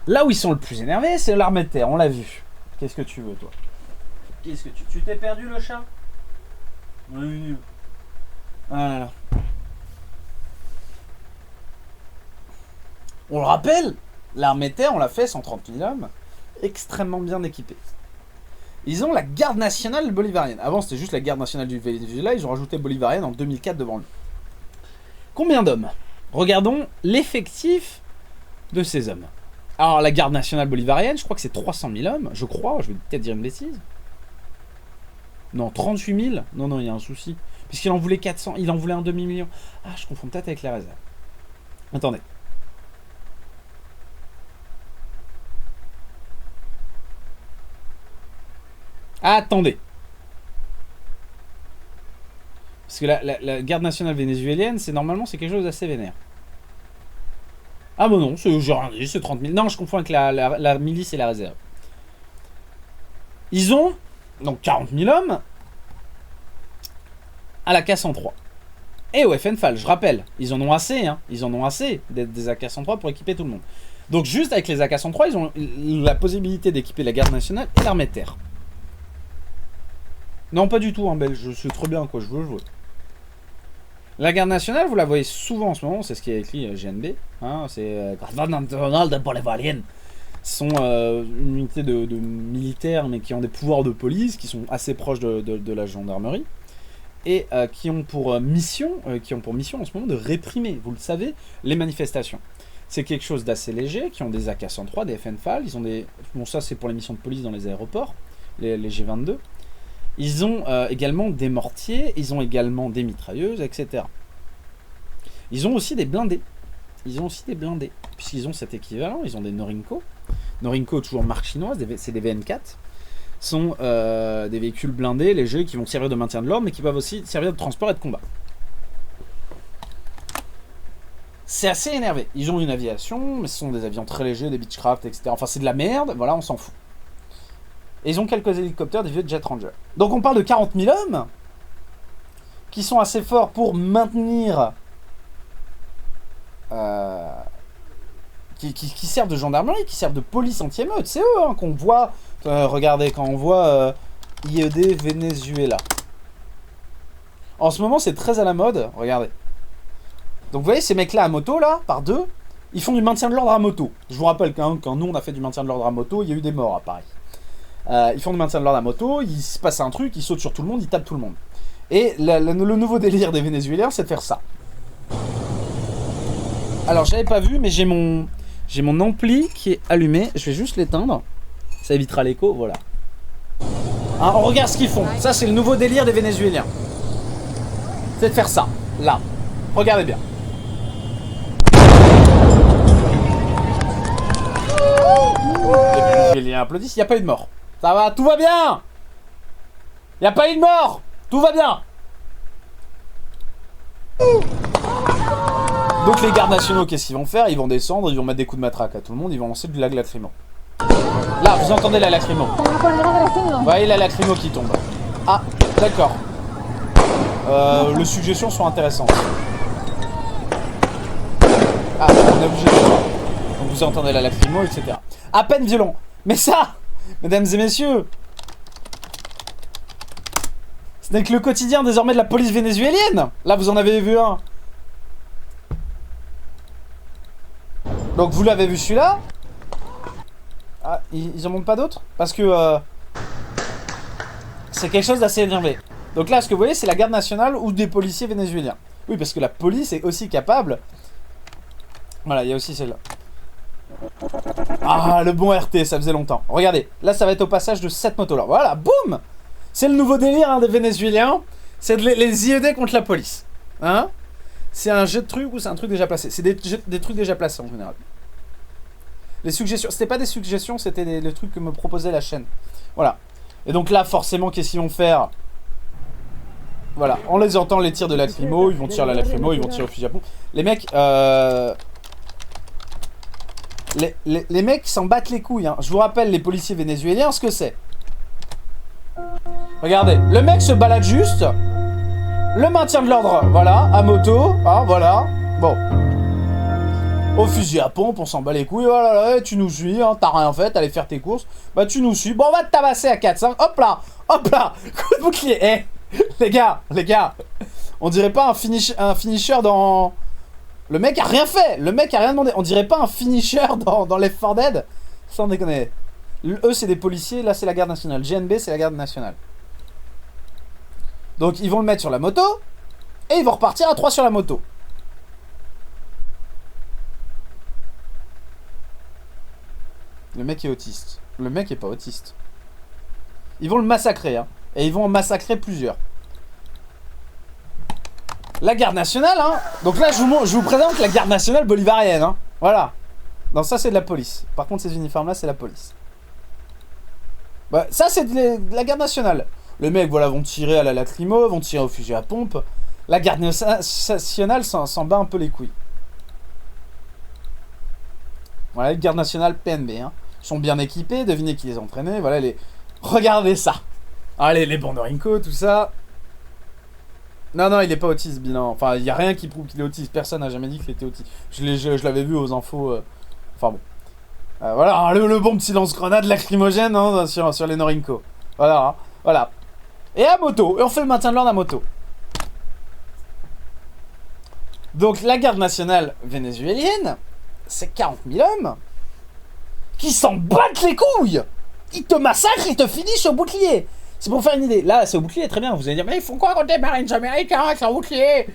Là où ils sont le plus énervés, c'est l'armée de terre. On l'a vu. Qu'est-ce que tu veux, toi? Qu'est-ce que tu t'es perdu, le chat? Oui. Ah là là. On le rappelle, l'armée de terre, on l'a fait 130 000 hommes, extrêmement bien équipés. Ils ont la garde nationale bolivarienne. Avant, c'était juste la garde nationale du Venezuela. Ils ont rajouté bolivarienne en 2004 devant lui. Combien d'hommes? Regardons l'effectif de ces hommes. Alors, la garde nationale bolivarienne, je crois que c'est 300 000 hommes. Je crois, je vais peut-être dire une bêtise. Non, 38 000. Non, il y a un souci. Puisqu'il en voulait 400. Il en voulait un demi-million. Ah, je confonds peut-être avec la réserve. Attendez. Attendez. Parce que la garde nationale vénézuélienne, normalement, c'est quelque chose d'assez vénère. Ah bon non, j'ai rien dit, c'est 30 000. Non, je confonds avec la milice et la réserve. Ils ont donc 40 000 hommes à la K103. Et au FNFAL, je rappelle, ils en ont assez, hein. Ils en ont assez des AK-103 pour équiper tout le monde. Donc juste avec les AK-103, ils ont la possibilité d'équiper la garde nationale et l'armée de terre. Non, pas du tout, hein, belge, je sais trop bien à quoi je veux jouer. La garde nationale, vous la voyez souvent en ce moment, c'est ce qui est écrit GNB. Hein, c'est Garde nationale de Bolivarienne. Ce sont une unité de militaires, mais qui ont des pouvoirs de police, qui sont assez proches de la gendarmerie. Et qui ont pour mission en ce moment de réprimer, vous le savez, les manifestations. C'est quelque chose d'assez léger, qui ont des AK-103, des FNFAL, ils ont des... Bon, ça c'est pour les missions de police dans les aéroports, les G22. Ils ont également des mortiers, ils ont également des mitrailleuses, etc. Ils ont aussi des blindés. Puisqu'ils ont cet équivalent, ils ont des Norinco. Norinco, toujours marque chinoise, c'est des VN4. Sont des véhicules blindés, légers, qui vont servir de maintien de l'ordre, mais qui peuvent aussi servir de transport et de combat. C'est assez énervé. Ils ont une aviation, mais ce sont des avions très légers, des Beechcraft, etc. Enfin, c'est de la merde, voilà, on s'en fout. Et ils ont quelques hélicoptères, des vieux Jet Ranger. Donc on parle de 40 000 hommes qui sont assez forts pour maintenir... qui servent de gendarmerie, qui servent de police anti-émeute. C'est eux hein, qu'on voit... regardez, quand on voit IED Venezuela. En ce moment, c'est très à la mode. Regardez. Donc vous voyez, ces mecs-là à moto, là, par deux, ils font du maintien de l'ordre à moto. Je vous rappelle quand nous, on a fait du maintien de l'ordre à moto, il y a eu des morts à Paris. Ils font du maintien de l'ordre à moto, il se passe un truc, ils sautent sur tout le monde, ils tapent tout le monde. Et le nouveau délire des Vénézuéliens, c'est de faire ça. Alors, j'avais pas vu, mais j'ai mon ampli qui est allumé. Je vais juste l'éteindre. Ça évitera l'écho, voilà. Hein, on regarde ce qu'ils font. Ça, c'est le nouveau délire des Vénézuéliens. C'est de faire ça, là. Regardez bien. Les Vénézuéliens applaudissent, il n'y a pas eu de mort. Ça va, tout va bien. Il n'y a pas eu de mort. Tout va bien. Donc les gardes nationaux, qu'est-ce qu'ils vont faire? Ils vont descendre, ils vont mettre des coups de matraque à tout le monde, ils vont lancer de la lacrymo. Là, vous entendez la lacrymo. Vous voyez la lacrymo qui tombe. Ah, d'accord. Les suggestions sont intéressantes. Ah, on est obligé de voir. Donc vous entendez la lacrymo, etc. À peine violent. Mais ça, mesdames et messieurs, ce n'est que le quotidien désormais de la police vénézuélienne. Là, vous en avez vu un. Donc vous l'avez vu celui-là. Ah, ils en montrent pas d'autres? Parce que c'est quelque chose d'assez énervé. Donc là, ce que vous voyez, c'est la garde nationale ou des policiers vénézuéliens. Oui, parce que la police est aussi capable. Voilà, il y a aussi celle-là. Ah, le bon RT, ça faisait longtemps. Regardez, là, ça va être au passage de cette moto-là. Voilà, boum. C'est le nouveau délire hein, des Vénézuéliens. C'est les IED contre la police. Hein? C'est un jeu de trucs ou c'est un truc déjà placé? C'est des trucs déjà placés en général. Les suggestions, c'était pas des suggestions, c'était les trucs que me proposait la chaîne. Voilà. Et donc là, forcément, qu'est-ce qu'ils vont faire? Voilà, on les entend les tirs de lacrymo, ils vont tirer la lacrymo, ils vont tirer au fusil à pompe. Les mecs, les mecs s'en battent les couilles. Hein. Je vous rappelle, les policiers vénézuéliens, ce que c'est. Regardez, le mec se balade juste. Le maintien de l'ordre, voilà, à moto, hein, voilà. Bon. Au fusil à pompe, on s'en bat les couilles, voilà, tu nous suis, hein, t'as rien fait, t'allais faire tes courses. Bah tu nous suis, bon on va te tabasser à 4-5, hop là, coup de bouclier. Eh, les gars, on dirait pas un finisher dans... Le mec a rien fait, le mec a rien demandé. On dirait pas un finisher dans Left 4 Dead. Sans déconner. Eux, c'est des policiers, là, c'est la garde nationale. GNB, c'est la garde nationale. Donc, ils vont le mettre sur la moto, et ils vont repartir à 3 sur la moto. Le mec est autiste. Le mec est pas autiste. Ils vont le massacrer, hein. Et ils vont en massacrer plusieurs. La garde nationale, hein. Donc là, je vous présente la garde nationale bolivarienne, hein. Voilà. Non, ça, c'est de la police. Par contre, ces uniformes-là, c'est la police. Bah, ça, c'est de la garde nationale. Les mecs, voilà, vont tirer à la lacrymo, vont tirer au fusil à pompe. La garde nationale s'en bat un peu les couilles. Voilà, les gardes nationales PNB, hein. Ils sont bien équipés, devinez qui les a entraînés. Voilà, regardez ça. Allez, les Bandorinco, tout ça. Non, il est pas autiste, bilan. Enfin, il y a rien qui prouve qu'il est autiste. Personne n'a jamais dit qu'il était autiste. Je l'avais vu aux infos. Enfin bon. Voilà, le bon petit lance-grenade lacrymogène, hein, sur les Norinco. Voilà, hein, voilà. Et à moto. Et on fait le maintien de l'ordre à moto. Donc, la garde nationale vénézuélienne, c'est 40 000 hommes qui s'en battent les couilles. Ils te massacrent, ils te finissent au bouclier. C'est pour faire une idée. Là, c'est au bouclier, très bien. Vous allez dire, mais ils font quoi contre les Marines américains avec leur bouclier?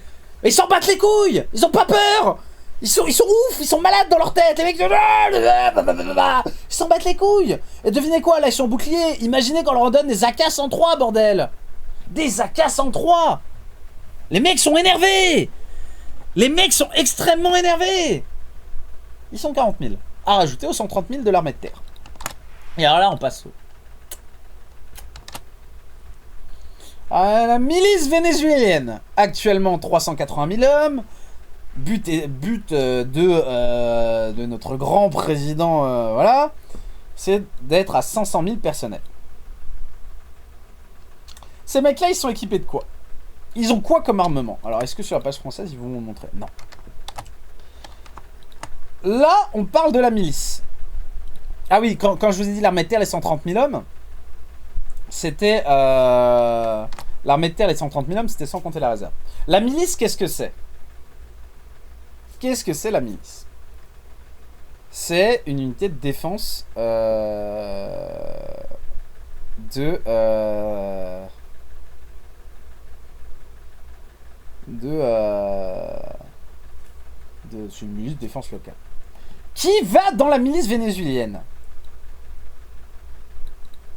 Mais ils s'en battent les couilles. Ils ont pas peur. Ils sont ouf, ils sont malades dans leur tête. Les mecs, ils s'en battent les couilles. Et devinez quoi, là, ils sont au bouclier. Imaginez qu'on leur donne des AK-103, bordel. Des AK-103. Les mecs sont énervés. Les mecs sont extrêmement énervés. Ils sont 40 000. À rajouter aux 130 000 de l'armée de terre. Et alors là, on passe au... la milice vénézuélienne. Actuellement 380 000 hommes. But de notre grand président, voilà, c'est d'être à 500 000 personnels. Ces mecs-là, ils sont équipés de quoi? Ils ont quoi comme armement? Alors, est-ce que sur la page française, ils vont vous montrer? Non. Là, on parle de la milice. Ah oui, quand je vous ai dit l'armée de terre, les 130 000 hommes, c'était... l'armée de terre, les 130 000 hommes, c'était sans compter la réserve. La milice, qu'est-ce que c'est? Qu'est-ce que c'est la milice? C'est une unité de défense c'est une milice de défense locale. Qui va dans la milice vénézuélienne?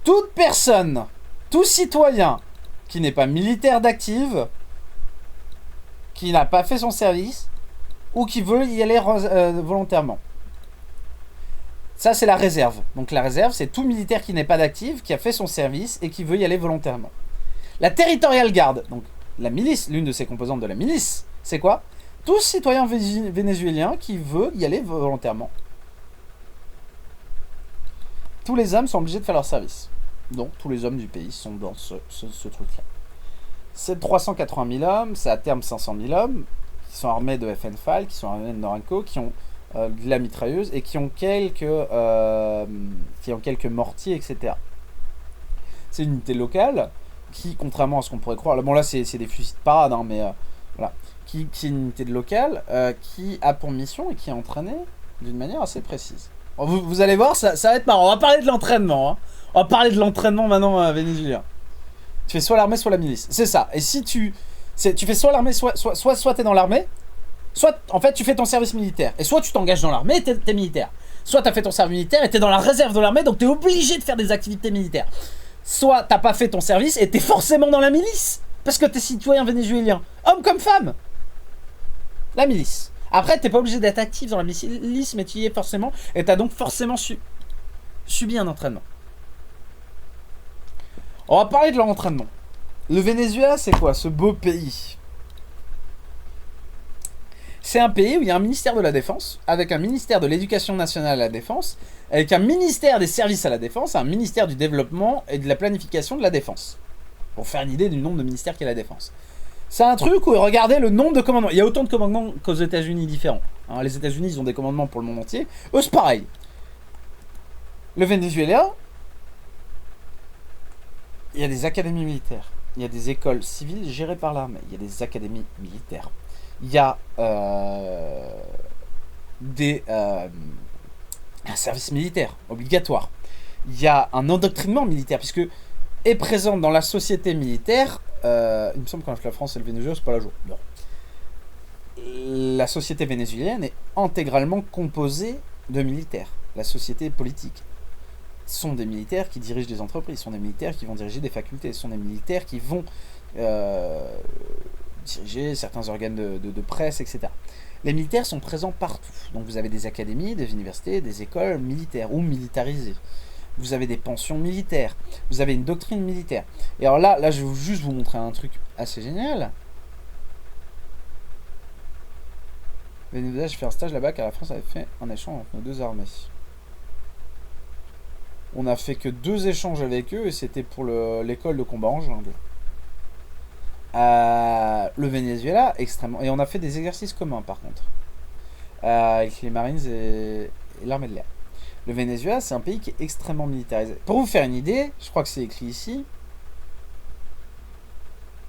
Toute personne, tout citoyen qui n'est pas militaire d'active, qui n'a pas fait son service, ou qui veut y aller volontairement. Ça, c'est la réserve. Donc la réserve, c'est tout militaire qui n'est pas d'active, qui a fait son service et qui veut y aller volontairement. La territorial guard, donc la milice, l'une de ses composantes de la milice, c'est quoi? Tout citoyen vénézuélien qui veut y aller volontairement. Tous les hommes sont obligés de faire leur service. Donc tous les hommes du pays sont dans ce truc-là. C'est 380 000 hommes, c'est à terme 500 000 hommes, qui sont armés de FNFAL, qui sont armés de Norinco, qui ont de la mitrailleuse et qui ont quelques mortiers, etc. C'est une unité locale qui, contrairement à ce qu'on pourrait croire, bon là c'est des fusils de parade, hein, mais voilà, qui est une unité de locale qui a pour mission et qui est entraînée d'une manière assez précise. Vous allez voir, ça va être marrant. On va parler de l'entraînement. Hein. On va parler de l'entraînement maintenant vénézuélien. Tu fais soit l'armée, soit la milice. C'est ça. Et si tu fais soit l'armée, soit t'es dans l'armée, soit en fait tu fais ton service militaire. Et soit tu t'engages dans l'armée et t'es militaire. Soit t'as fait ton service militaire et t'es dans la réserve de l'armée, donc t'es obligé de faire des activités militaires. Soit t'as pas fait ton service et t'es forcément dans la milice. Parce que t'es citoyen vénézuélien. Homme comme femme. La milice. Après, t'es pas obligé d'être actif dans la milice, mais tu y es forcément. Et t'as donc forcément subi un entraînement. On va parler de leur entraînement. Le Venezuela, c'est quoi ce beau pays? C'est un pays où il y a un ministère de la Défense, avec un ministère de l'Éducation nationale à la Défense, avec un ministère des services à la Défense, un ministère du développement et de la planification de la Défense. Pour faire une idée du nombre de ministères qu'est la Défense. C'est un truc où, regardez le nombre de commandements. Il y a autant de commandements qu'aux États-Unis différents. Hein, les États-Unis, ils ont des commandements pour le monde entier. Eux, c'est pareil. Le Venezuela, il y a des académies militaires. Il y a des écoles civiles gérées par l'armée. Il y a des académies militaires. Il y a un service militaire obligatoire. il y a un endoctrinement militaire, puisque est présente dans la société militaire, il me semble que la France et le Venezuela, c'est pas la jour. Non. La société vénézuélienne est intégralement composée de militaires. La société politique sont des militaires qui dirigent des entreprises, sont des militaires qui vont diriger des facultés, sont des militaires qui vont diriger certains organes de presse, etc. Les militaires sont présents partout. Donc vous avez des académies, des universités, des écoles militaires ou militarisées. Vous avez des pensions militaires. Vous avez une doctrine militaire. Et alors là je vais juste vous montrer un truc assez génial. Venezuela, j'ai fait un stage là-bas car la France avait fait un échange entre nos deux armées. On a fait que 2 échanges avec eux et c'était pour l'école de combat en jungle. Le Venezuela, extrêmement... Et on a fait des exercices communs par contre. Avec les Marines et l'armée de l'air. Le Venezuela, c'est un pays qui est extrêmement militarisé. Pour vous faire une idée, je crois que c'est écrit ici.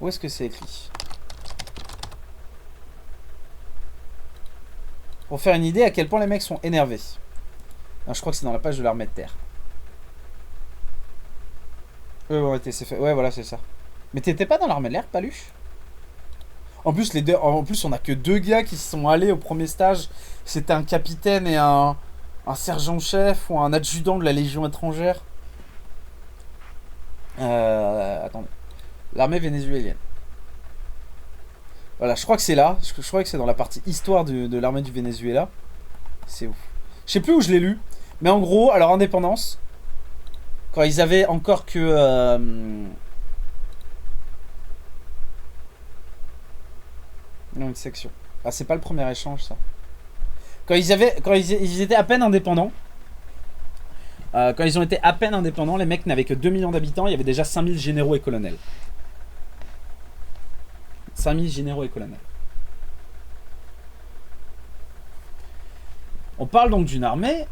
Où est-ce que c'est écrit? Pour faire une idée à quel point les mecs sont énervés. Non, je crois que c'est dans la page de l'armée de terre. Ouais, voilà, c'est ça. Mais t'étais pas dans l'armée de l'air, Paluche? En plus, on a que 2 gars qui sont allés au premier stage. C'était un capitaine et un sergent-chef ou un adjudant de la Légion étrangère. Attendez. L'armée vénézuélienne. Voilà, je crois que c'est là. Je crois que c'est dans la partie histoire de l'armée du Venezuela. C'est ouf. Je sais plus où je l'ai lu. Mais en gros, à leur indépendance, quand ils avaient encore que... Non, une section. Ah, c'est pas le premier échange, ça. Quand ils étaient à peine indépendants, quand ils ont été à peine indépendants, les mecs n'avaient que 2 millions d'habitants, il y avait déjà 5000 généraux et colonels. 5000 généraux et colonels. On parle donc d'une armée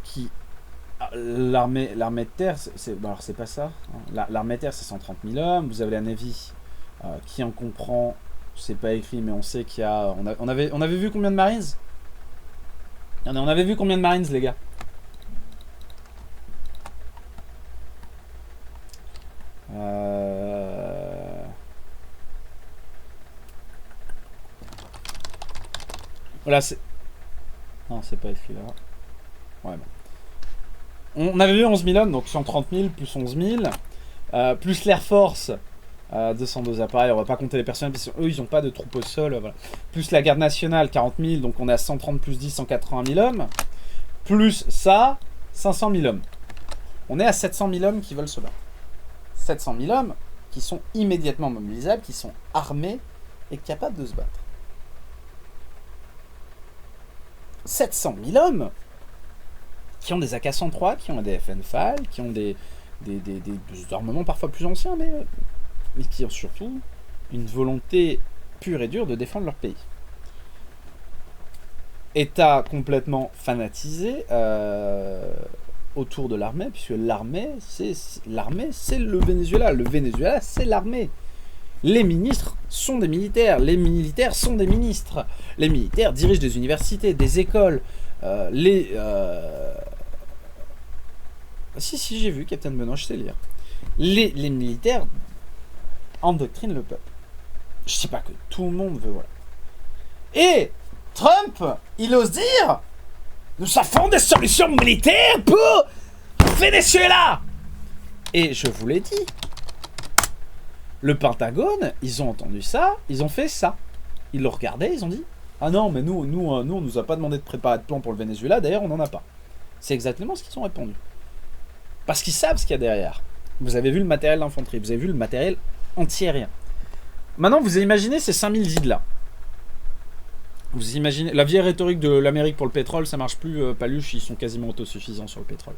qui... L'armée de terre, bon, alors c'est pas ça. L'armée de terre, c'est 130 000 hommes. Vous avez la Navy qui en comprend... C'est pas écrit, mais on sait qu'il y a... On avait vu combien de Marines? On avait vu combien de Marines, les gars? Voilà, c'est... Non, c'est pas écrit là. Ouais, bon. On avait vu 11 000 hommes, donc 130 000 plus 11 000. Plus l'Air Force... 202 appareils, on va pas compter les personnels parce qu'eux ils ont pas de troupes au sol, voilà. Plus la garde nationale 40 000, donc on est à 130 plus 10, 180 000 hommes. Plus ça, 500 000 hommes. On est à 700 000 hommes qui veulent se battre. 700 000 hommes qui sont immédiatement mobilisables, qui sont armés et capables de se battre. 700 000 hommes qui ont des AK-103, qui ont des FN-FAL, qui ont des armements parfois plus anciens, mais qui ont surtout une volonté pure et dure de défendre leur pays. État complètement fanatisé autour de l'armée, puisque l'armée, c'est le Venezuela. Le Venezuela, c'est l'armée. Les ministres sont des militaires, les militaires sont des ministres. Les militaires dirigent des universités, des écoles. Si, j'ai vu, Captain Benoît, je sais lire. Les militaires endoctrinent le peuple. Je sais pas que tout le monde veut, voilà. Et Trump, il ose dire nous avons des solutions militaires pour Venezuela. Et je vous l'ai dit. Le Pentagone, ils ont entendu ça, ils ont fait ça. Ils l'ont regardé, ils ont dit ah non, mais nous on nous a pas demandé de préparer de plan pour le Venezuela, d'ailleurs on n'en a pas. C'est exactement ce qu'ils ont répondu. Parce qu'ils savent ce qu'il y a derrière. Vous avez vu le matériel d'infanterie, vous avez vu le matériel antiaérien. Maintenant, vous imaginez ces 5000 zids là. Vous imaginez la vieille rhétorique de l'Amérique pour le pétrole, ça marche plus. Paluche, ils sont quasiment autosuffisants sur le pétrole.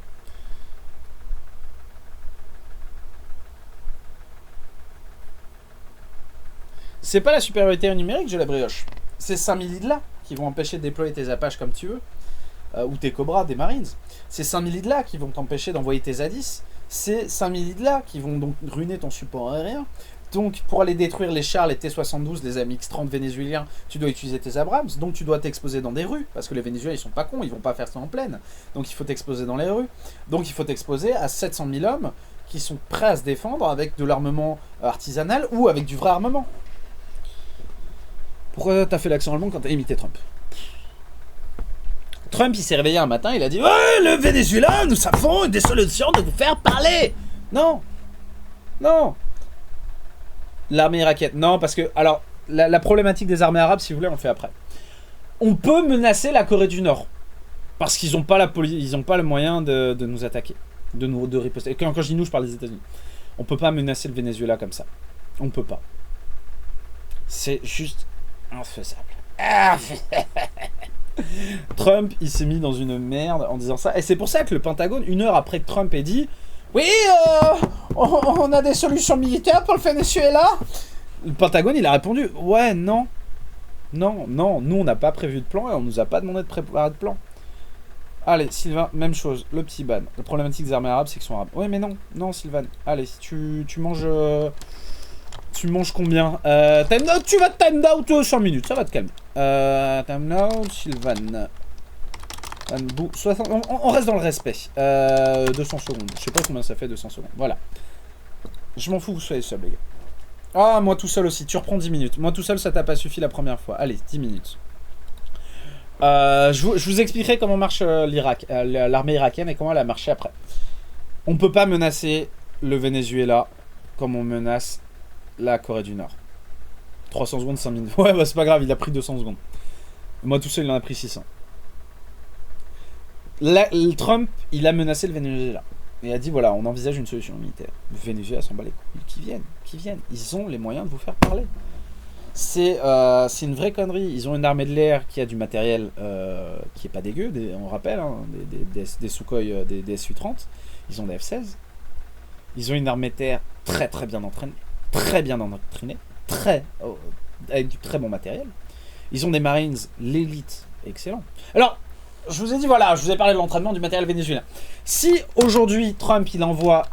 C'est pas la supériorité numérique, je la brioche. C'est 5000 zids là qui vont empêcher de déployer tes Apaches comme tu veux. Ou tes Cobras, des Marines. C'est 5000 zids là qui vont t'empêcher d'envoyer tes A10. C'est 5000 zids là qui vont donc ruiner ton support aérien. Donc, pour aller détruire les chars, les T-72, les AMX-30 vénézuéliens, tu dois utiliser tes Abrams. Donc, tu dois t'exposer dans des rues. Parce que les Vénézuéliens, ils sont pas cons, ils vont pas faire ça en plaine. Donc, il faut t'exposer dans les rues. Donc, il faut t'exposer à 700 000 hommes qui sont prêts à se défendre avec de l'armement artisanal ou avec du vrai armement. Pourquoi t'as fait l'accent allemand quand t'as imité Trump? Trump, il s'est réveillé un matin, il a dit « Ouais, le Venezuela, nous avons des solutions de vous faire parler !» Non. Non. L'armée irakienne. Non, parce que... Alors, la problématique des armées arabes, si vous voulez, on le fait après. On peut menacer la Corée du Nord. Parce qu'ils n'ont pas, pas le moyen de nous attaquer. De riposter. Et quand je dis nous, je parle des États-Unis. On peut pas menacer le Venezuela comme ça. On peut pas. C'est juste infaisable. Trump, il s'est mis dans une merde en disant ça. Et c'est pour ça que le Pentagone, une heure après que Trump ait dit « Oui, on a des solutions militaires pour le Venezuela », le Pentagone, il a répondu « Ouais, non. Non, non, nous, on n'a pas prévu de plan et on nous a pas demandé de préparer de plan. » Allez, Sylvain, même chose, le petit ban. La problématique des armées arabes, c'est qu'ils sont arabes. Ouais, mais non, non, Sylvain. Allez, tu manges... Tu manges combien time out, tu vas te time out 100 minutes, ça va te calmer. Time out, Sylvain. On reste dans le respect. 200 secondes. Je sais pas combien ça fait 200 secondes. Voilà. Je m'en fous que vous soyez seul, les gars. Ah, moi tout seul aussi. Tu reprends 10 minutes. Moi tout seul, ça t'a pas suffi la première fois. Allez, 10 minutes. Je vous expliquerai comment marche l'Irak, l'armée irakienne et comment elle a marché après. On peut pas menacer le Venezuela comme on menace la Corée du Nord. 300 secondes, 5 minutes. Ouais, bah c'est pas grave, il a pris 200 secondes. Moi tout seul, il en a pris 600. Trump, il a menacé le Venezuela. Et a dit voilà, on envisage une solution militaire. Le Venezuela s'en bat les couilles. Qui viennent. Ils ont les moyens de vous faire parler. C'est une vraie connerie. Ils ont une armée de l'air qui a du matériel qui est pas dégueu. On rappelle, hein, des Sukhoi, des Su-30. Ils ont des F-16. Ils ont une armée de terre très bien entraînée. Avec du très bon matériel. Ils ont des Marines, l'élite, excellent. Alors, je vous ai dit, voilà, je vous ai parlé de l'entraînement du matériel vénézuélien. Si aujourd'hui, Trump, il envoie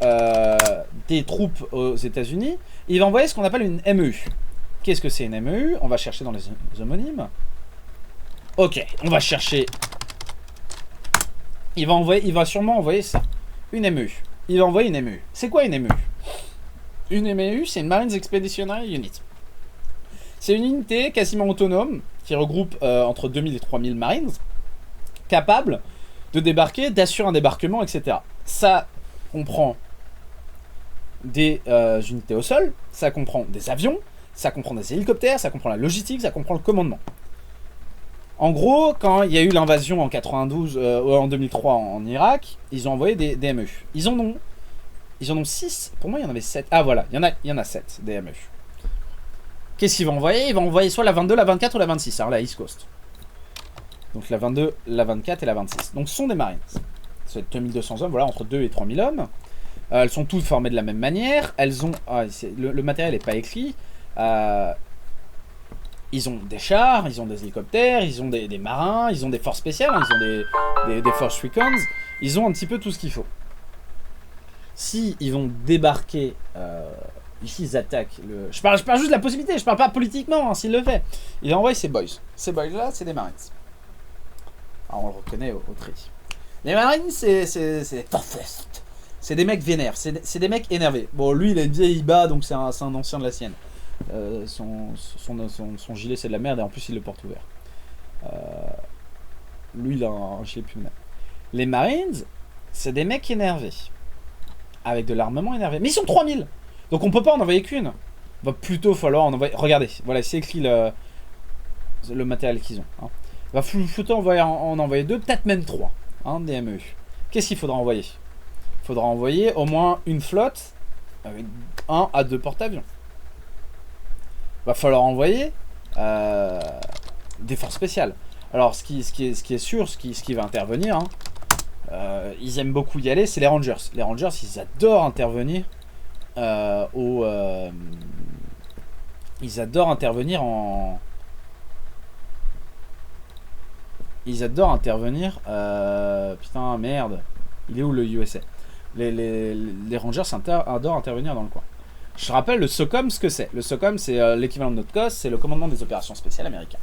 des troupes aux États-Unis, il va envoyer ce qu'on appelle une MEU. Qu'est-ce que c'est une MEU? On va chercher dans les homonymes. Ok, on va chercher. Il va sûrement envoyer ça. Une MEU. Il va envoyer une MEU. C'est quoi une MEU? Une MEU, c'est une Marines Expeditionary Unit. C'est une unité quasiment autonome qui regroupe entre 2000 et 3000 Marines, capable de débarquer, d'assurer un débarquement, etc. Ça comprend des unités au sol, ça comprend des avions, ça comprend des hélicoptères, ça comprend la logistique, ça comprend le commandement. En gros, quand il y a eu l'invasion en 2003 en Irak, ils ont envoyé des MEU. Ils en ont 6. Pour moi, il y en avait 7. Ah voilà, il y en a 7 des MEU. Qu'est-ce qu'ils vont envoyer? Ils vont envoyer soit la 22, la 24 ou la 26, alors la East Coast. Donc la 22, la 24 et la 26. Donc ce sont des Marines. Ça va être 2200 hommes, voilà, entre 2 et 3000 hommes. Elles sont toutes formées de la même manière. Elles ont... le matériel n'est pas écrit. Ils ont des chars, ils ont des hélicoptères, ils ont des marins, ils ont des forces spéciales, hein, ils ont des forces recons. Ils ont un petit peu tout ce qu'il faut. Si ils vont débarquer... ici, ils attaquent le... Je parle juste de la possibilité, je parle pas politiquement, hein, s'il le fait. Il envoie ses boys. Ces boys-là, c'est des Marines. Alors, on le reconnaît au trait. Les Marines, c'est des toughest. C'est des mecs vénères, c'est des mecs énervés. Bon, lui, il a une vieille IBA, donc c'est un ancien de la sienne. Son gilet, c'est de la merde, et en plus, il le porte ouvert. Lui, il a un gilet plus mal. Les Marines, c'est des mecs énervés. Avec de l'armement énervé. Mais ils sont 3000. Donc on peut pas en envoyer qu'une. Va plutôt falloir en envoyer... Regardez, voilà, c'est écrit le matériel qu'ils ont. Hein. Va plutôt en envoyer 2, peut-être même 3. Hein, des MEU. Qu'est-ce qu'il faudra envoyer? Il faudra envoyer au moins une flotte avec 1 à 2 porte-avions. Va falloir envoyer des forces spéciales. Alors ce qui est sûr, ce qui va intervenir, hein, ils aiment beaucoup y aller, c'est les Rangers. Les Rangers, ils adorent intervenir ils adorent intervenir en... Ils adorent intervenir... Putain, merde. Il est où le USA? Les Rangers adorent intervenir dans le coin. Je rappelle le SOCOM, ce que c'est. Le SOCOM, c'est l'équivalent de notre COS, c'est le commandement des opérations spéciales américain.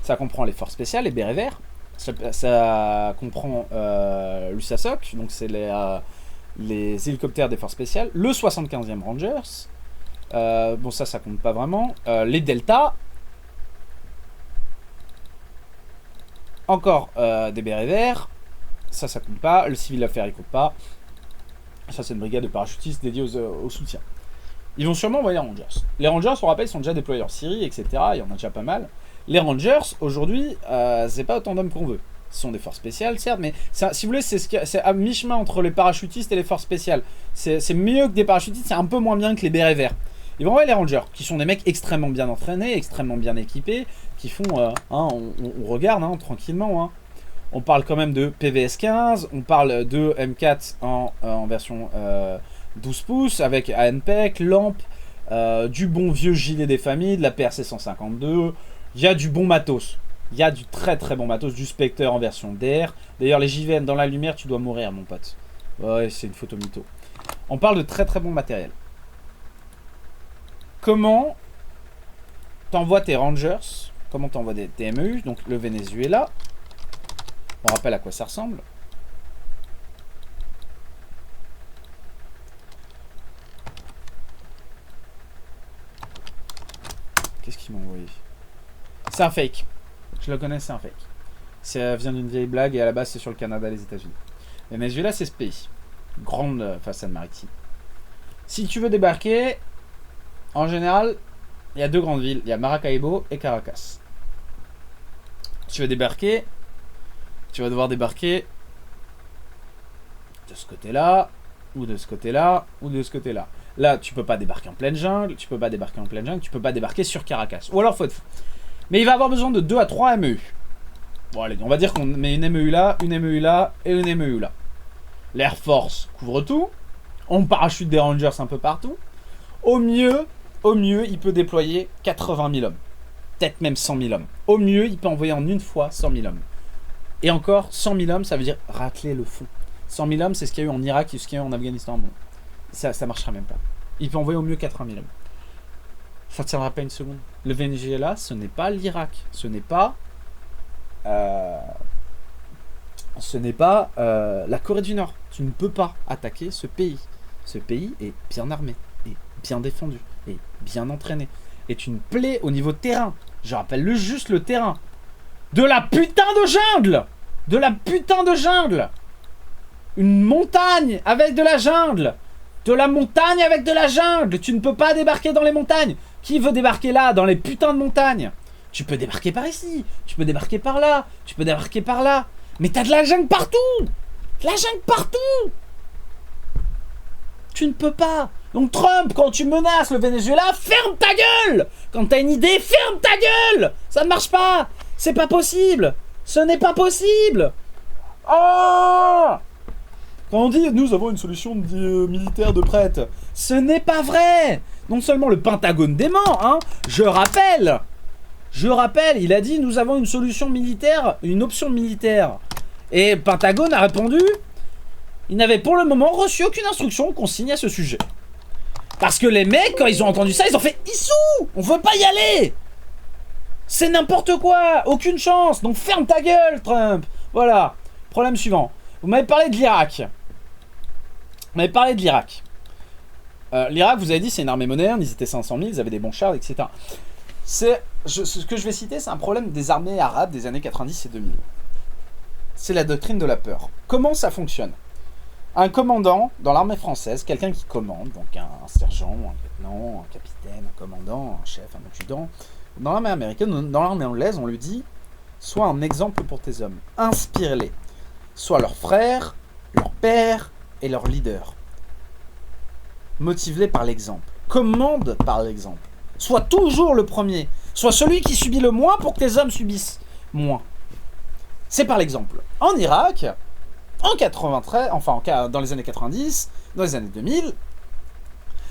Ça comprend les forces spéciales, les bérets verts. Ça comprend l'USASOC, donc c'est les hélicoptères des forces spéciales. Le 75e Rangers. Bon, ça compte pas vraiment. Les Delta. Encore des bérets verts. Ça compte pas. Le civil affaires, il compte pas. Ça, c'est une brigade de parachutistes dédiée au soutien. Ils vont sûrement envoyer les Rangers. Les Rangers, on rappelle, sont déjà déployés en Syrie, etc. Il y en a déjà pas mal. Les Rangers, aujourd'hui, c'est pas autant d'hommes qu'on veut. Ce sont des forces spéciales, certes, mais ça, si vous voulez, c'est à mi-chemin entre les parachutistes et les forces spéciales. C'est mieux que des parachutistes, c'est un peu moins bien que les bérets verts. Ils vont envoyer les Rangers, qui sont des mecs extrêmement bien entraînés, extrêmement bien équipés, qui font, on regarde tranquillement. On parle quand même de PVS-15, on parle de M4 en version 12 pouces, avec ANPEC, lampe, du bon vieux gilet des familles, de la PRC 152, il y a du bon matos. Il y a du très très bon matos, du Spectre en version DR. D'ailleurs, les JVM dans la lumière, tu dois mourir, mon pote. Ouais, c'est une photo mytho. On parle de très très bon matériel. Comment t'envoies tes Rangers? Comment t'envoies tes MEU? Donc le Venezuela. On rappelle à quoi ça ressemble. Qu'est-ce qu'il m'a envoyé? C'est un fake. Je le connais, c'est un fake. Ça vient d'une vieille blague et à la base c'est sur le Canada et les États-Unis. Le Venezuela, c'est ce pays. Grande façade maritime. Si tu veux débarquer, en général, il y a deux grandes villes. Il y a Maracaibo et Caracas. Si tu veux débarquer, tu vas devoir débarquer de ce côté-là, ou de ce côté-là, ou de ce côté-là. Là, tu peux pas débarquer en pleine jungle, tu peux pas débarquer sur Caracas. Ou alors faut être fou. Mais il va avoir besoin de 2 à 3 MEU. Bon allez, on va dire qu'on met une MEU là, une MEU là, et une MEU là. L'Air Force couvre tout. On parachute des Rangers un peu partout. Au mieux, il peut déployer 80 000 hommes. Peut-être même 100 000 hommes. Au mieux, il peut envoyer en une fois 100 000 hommes. Et encore, 100 000 hommes, ça veut dire racler le fond. 100 000 hommes, c'est ce qu'il y a eu en Irak et ce qu'il y a eu en Afghanistan. Bon, ça marchera même pas. Il peut envoyer au mieux 80 000 hommes. Ça ne tiendra pas une seconde. Le Venezuela, ce n'est pas l'Irak. Ce n'est pas la Corée du Nord. Tu ne peux pas attaquer ce pays. Ce pays est bien armé, est bien défendu, est bien entraîné. Est une plaie au niveau terrain. Je rappelle juste le terrain. De la putain de jungle! De la putain de jungle! Une montagne avec de la jungle! De la montagne avec de la jungle! Tu ne peux pas débarquer dans les montagnes! Qui veut débarquer là, dans les putains de montagnes? Tu peux débarquer par ici, tu peux débarquer par là, tu peux débarquer par là. Mais t'as de la jungle partout! De la jungle partout! Tu ne peux pas! Donc Trump, quand tu menaces le Venezuela, ferme ta gueule! Quand t'as une idée, ferme ta gueule! Ça ne marche pas! C'est pas possible! Ce n'est pas possible! Oh! Quand on dit nous avons une solution militaire de prête, ce n'est pas vrai! Non seulement le Pentagone dément, hein, je rappelle, il a dit nous avons une solution militaire, une option militaire. Et le Pentagone a répondu, il n'avait pour le moment reçu aucune instruction qu'on signe à ce sujet. Parce que les mecs, quand ils ont entendu ça, ils ont fait Issou! On veut pas y aller! C'est n'importe quoi! Aucune chance! Donc ferme ta gueule, Trump! Voilà. Problème suivant. Vous m'avez parlé de l'Irak. L'Irak, vous avez dit, c'est une armée moderne, ils étaient 500 000, ils avaient des bons chars, etc. Ce que je vais citer, c'est un problème des armées arabes des années 90 et 2000. C'est la doctrine de la peur. Comment ça fonctionne? Un commandant dans l'armée française, quelqu'un qui commande, donc un sergent, un lieutenant, un capitaine, un commandant, un chef, un adjudant. Dans l'armée américaine, dans l'armée anglaise, on lui dit sois un exemple pour tes hommes. Inspire-les. Sois leur frère, leur père et leur leader. Motive-les par l'exemple. Commande par l'exemple. Sois toujours le premier. Sois celui qui subit le moins pour que tes hommes subissent moins. C'est par l'exemple. En Irak, en 93, dans les années 90, dans les années 2000,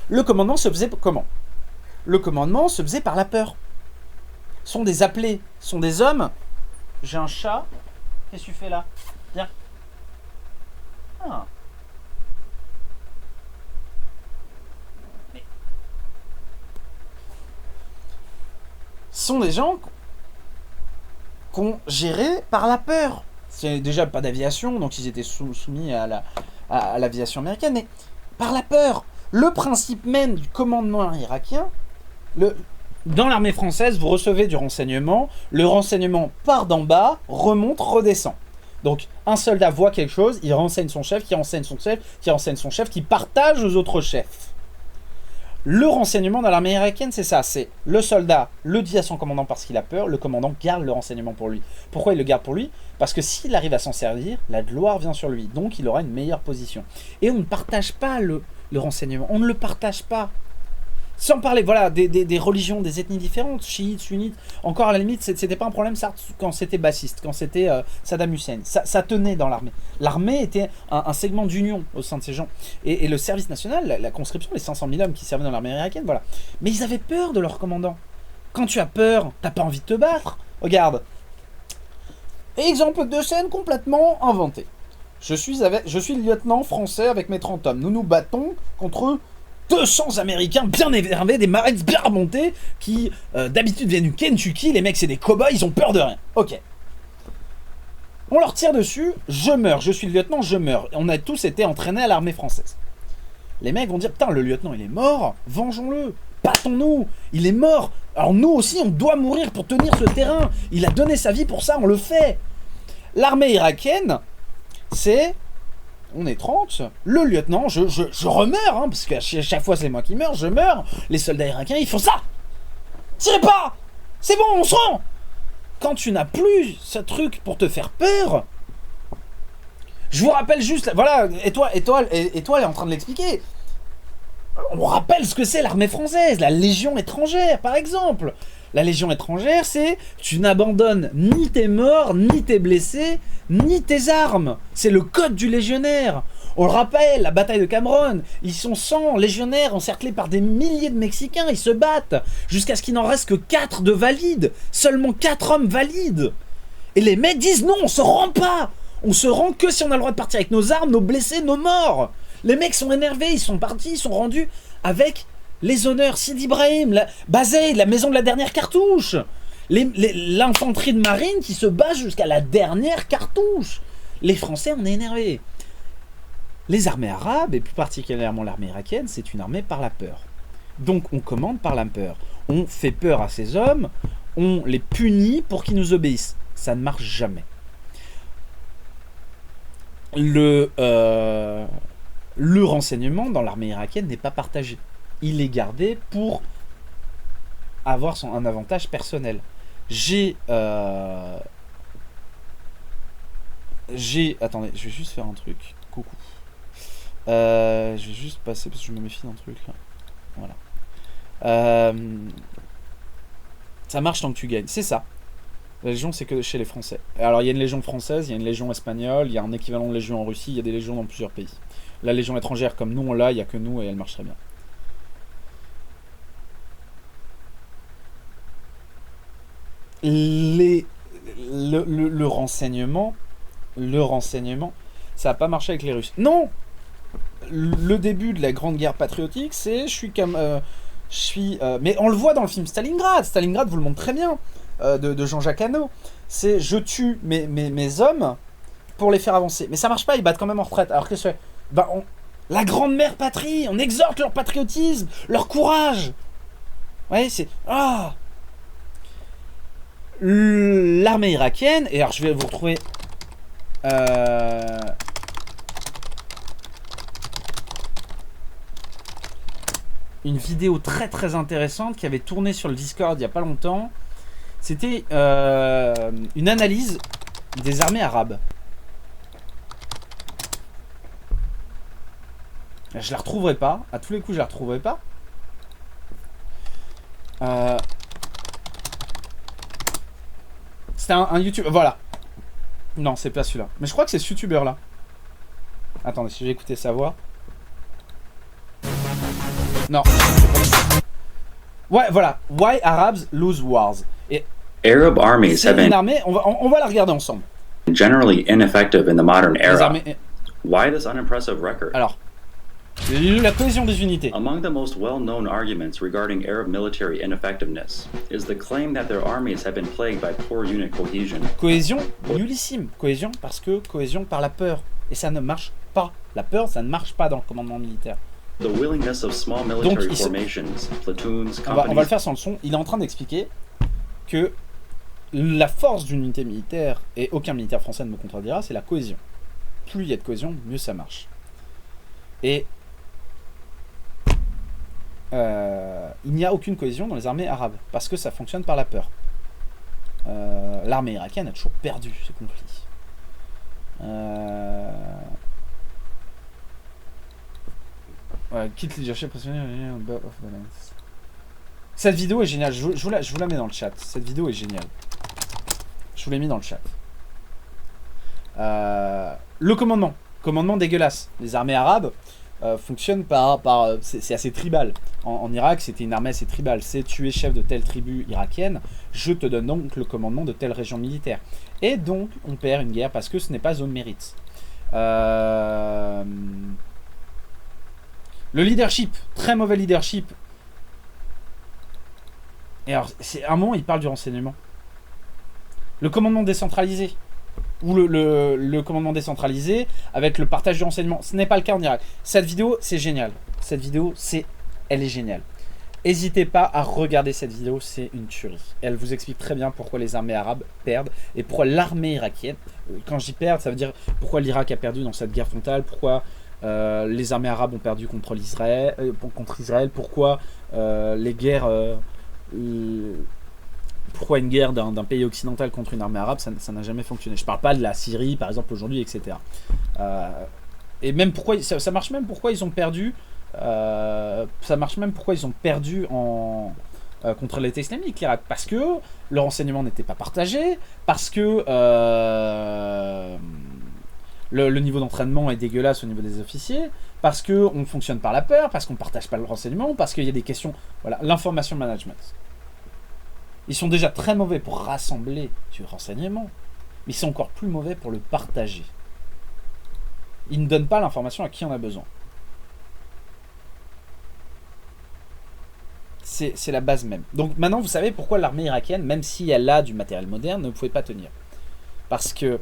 le commandement se faisait comment? Le commandement se faisait par la peur. Sont des appelés, sont des hommes. J'ai un chat. Qu'est-ce que tu fais là? Viens. Ah. sont des gens qu'on gérait par la peur. C'est déjà pas d'aviation, donc ils étaient soumis à l'aviation américaine, mais par la peur. Le principe même du commandement irakien, dans l'armée française, vous recevez du renseignement, le renseignement part d'en bas, remonte, redescend. Donc un soldat voit quelque chose, il renseigne son chef, qui renseigne son chef, qui renseigne son chef, qui partage aux autres chefs. Le renseignement dans l'armée irakienne, c'est ça, c'est le soldat le dit à son commandant parce qu'il a peur, le commandant garde le renseignement pour lui. Pourquoi il le garde pour lui? Parce que s'il arrive à s'en servir, la gloire vient sur lui, donc il aura une meilleure position. Et on ne partage pas le renseignement, on ne le partage pas. Sans parler, voilà, des religions, des ethnies différentes, chiites, sunnites. Encore à la limite, c'était pas un problème ça, quand c'était bassiste, quand c'était Saddam Hussein. Ça tenait dans l'armée. L'armée était un segment d'union au sein de ces gens. Et le service national, la conscription, les 500 000 hommes qui servaient dans l'armée irakienne, voilà. Mais ils avaient peur de leur commandant. Quand tu as peur, t'as pas envie de te battre. Regarde. Exemple de scène complètement inventé. Je suis le lieutenant français avec mes 30 hommes. Nous nous battons contre 200 Américains bien énervés, des Marines bien remontés, qui d'habitude viennent du Kentucky, les mecs c'est des cow-boys, ils ont peur de rien. Ok. On leur tire dessus, je meurs, je suis le lieutenant, je meurs. On a tous été entraînés à l'armée française. Les mecs vont dire, putain, le lieutenant il est mort, vengeons-le, battons-nous, il est mort. Alors nous aussi on doit mourir pour tenir ce terrain, il a donné sa vie pour ça, on le fait. L'armée irakienne, c'est... On est 30, le lieutenant, je remeurs, hein, parce qu'à chaque fois c'est moi qui meurs, je meurs. Les soldats irakiens, ils font ça. Tirez pas. C'est bon, on se rend. Quand tu n'as plus ce truc pour te faire peur, je vous rappelle juste, voilà, Étoile est en train de l'expliquer. On rappelle ce que c'est l'armée française, la Légion étrangère, par exemple. La Légion étrangère, c'est tu n'abandonnes ni tes morts, ni tes blessés, ni tes armes. C'est le code du légionnaire. On le rappelle, la bataille de Cameroun, ils sont 100 légionnaires encerclés par des milliers de Mexicains, ils se battent jusqu'à ce qu'il n'en reste que 4 de valides. Seulement 4 hommes valides. Et les mecs disent non, on se rend pas. On se rend que si on a le droit de partir avec nos armes, nos blessés, nos morts. Les mecs sont énervés, ils sont partis, ils sont rendus avec... les honneurs, Sidi Ibrahim, Bazey, la maison de la dernière cartouche. L'infanterie de marine qui se bat jusqu'à la dernière cartouche. Les Français, on est énervés. Les armées arabes, et plus particulièrement l'armée irakienne, c'est une armée par la peur. Donc on commande par la peur. On fait peur à ces hommes, on les punit pour qu'ils nous obéissent. Ça ne marche jamais. Le renseignement dans l'armée irakienne n'est pas partagé. Il est gardé pour avoir un avantage personnel. Attendez, je vais juste faire un truc. Coucou. Je vais juste passer parce que je me méfie d'un truc là. Voilà. Ça marche tant que tu gagnes. C'est ça. La légion, c'est que chez les Français. Alors, il y a une légion française, il y a une légion espagnole, il y a un équivalent de légion en Russie, il y a des légions dans plusieurs pays. La légion étrangère, comme nous on l'a, il n'y a que nous et elle marche très bien. Le renseignement, ça n'a pas marché avec les Russes. Non. Le début de la grande guerre patriotique, c'est mais on le voit dans le film Stalingrad. Stalingrad vous le montre très bien, de Jean-Jacques Hano. C'est je tue mes hommes pour les faire avancer. Mais ça marche pas, ils battent quand même en retraite. Alors qu'est-ce que c'est? La grande mère patrie, on exhorte leur patriotisme, leur courage. Ouais, c'est... L'armée irakienne, et alors je vais vous retrouver une vidéo très très intéressante qui avait tourné sur le Discord il n'y a pas longtemps. C'était une analyse des armées arabes. Je la retrouverai pas, à tous les coups je la retrouverai pas. C'était un YouTuber, voilà. Non, c'est pas celui-là. Mais je crois que c'est ce YouTuber-là. Attendez, si j'ai écouté sa voix. Non. Ouais, voilà. Why Arabs Lose Wars. Et Arab armies have been armée, on va la regarder ensemble. generally ineffective in the modern era. Why this unimpressive record? Alors, La cohésion des unités. Among the most well-known arguments regarding Arab military ineffectiveness is the claim that their armies have been plagued by poor unit cohesion. Cohésion, nullissime. Cohésion parce que cohésion par la peur. Et ça ne marche pas. La peur, ça ne marche pas dans le commandement militaire. The willingness of small military formations, platoons, on va le faire sans le son. Il est en train d'expliquer que la force d'une unité militaire, et aucun militaire français ne me contredira, c'est la cohésion. Plus il y a de cohésion, mieux ça marche. Et il n'y a aucune cohésion dans les armées arabes, parce que ça fonctionne par la peur. L'armée irakienne a toujours perdu ce conflit. Quitte leadership professionnel. Cette vidéo est géniale, je vous la mets dans le chat. Cette vidéo est géniale. Je vous l'ai mis dans le chat. Le commandement dégueulasse. Les armées arabes fonctionnent par c'est assez tribal. En Irak, c'était une armée assez tribale. C'est tu es chef de telle tribu irakienne, je te donne donc le commandement de telle région militaire. Et donc, on perd une guerre parce que ce n'est pas zone mérite. Le leadership, très mauvais leadership. Et alors, c'est un moment, il parle du renseignement. Le commandement décentralisé. Ou le commandement décentralisé avec le partage du renseignement. Ce n'est pas le cas en Irak. Cette vidéo, c'est génial. Cette vidéo, elle est géniale. N'hésitez pas à regarder cette vidéo, c'est une tuerie. Elle vous explique très bien pourquoi les armées arabes perdent et pourquoi l'armée irakienne, quand je dis perdre, ça veut dire pourquoi l'Irak a perdu dans cette guerre frontale, pourquoi les armées arabes ont perdu contre Israël, pourquoi les guerres... pourquoi une guerre d'un pays occidental contre une armée arabe, ça n'a jamais fonctionné. Je parle pas de la Syrie, par exemple, aujourd'hui, etc. Et même pourquoi, ça marche même pourquoi ils ont perdu, ça marche même pourquoi ils ont perdu contre l'État islamique, l'Irak. Parce que le renseignement n'était pas partagé, parce que le niveau d'entraînement est dégueulasse au niveau des officiers, parce qu'on fonctionne par la peur, parce qu'on ne partage pas le renseignement, parce qu'il y a des questions... Voilà, l'information management. Ils sont déjà très mauvais pour rassembler du renseignement, mais ils sont encore plus mauvais pour le partager. Ils ne donnent pas l'information à qui en a besoin. C'est la base même. Donc maintenant, vous savez pourquoi l'armée irakienne, même si elle a du matériel moderne, ne pouvait pas tenir. Parce qu'ils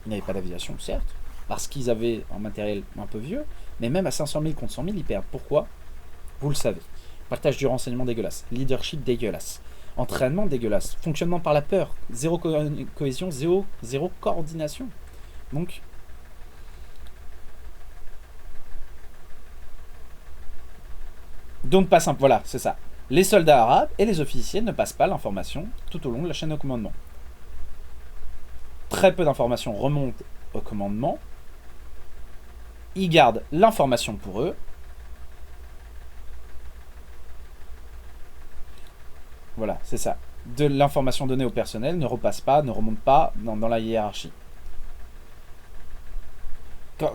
n'avaient pas d'aviation, certes, parce qu'ils avaient un matériel un peu vieux, mais même à 500 000 contre 100 000, ils perdent. Pourquoi? Vous le savez. Partage du renseignement dégueulasse. Leadership dégueulasse. Entraînement dégueulasse. Fonctionnement par la peur. Zéro cohésion, zéro coordination. Donc... Donc pas simple. Voilà, c'est ça. Les soldats arabes et les officiers ne passent pas l'information tout au long de la chaîne de commandement. Très peu d'informations remontent au commandement. Ils gardent l'information pour eux. Voilà, c'est ça. De l'information donnée au personnel ne repasse pas, ne remonte pas dans la hiérarchie.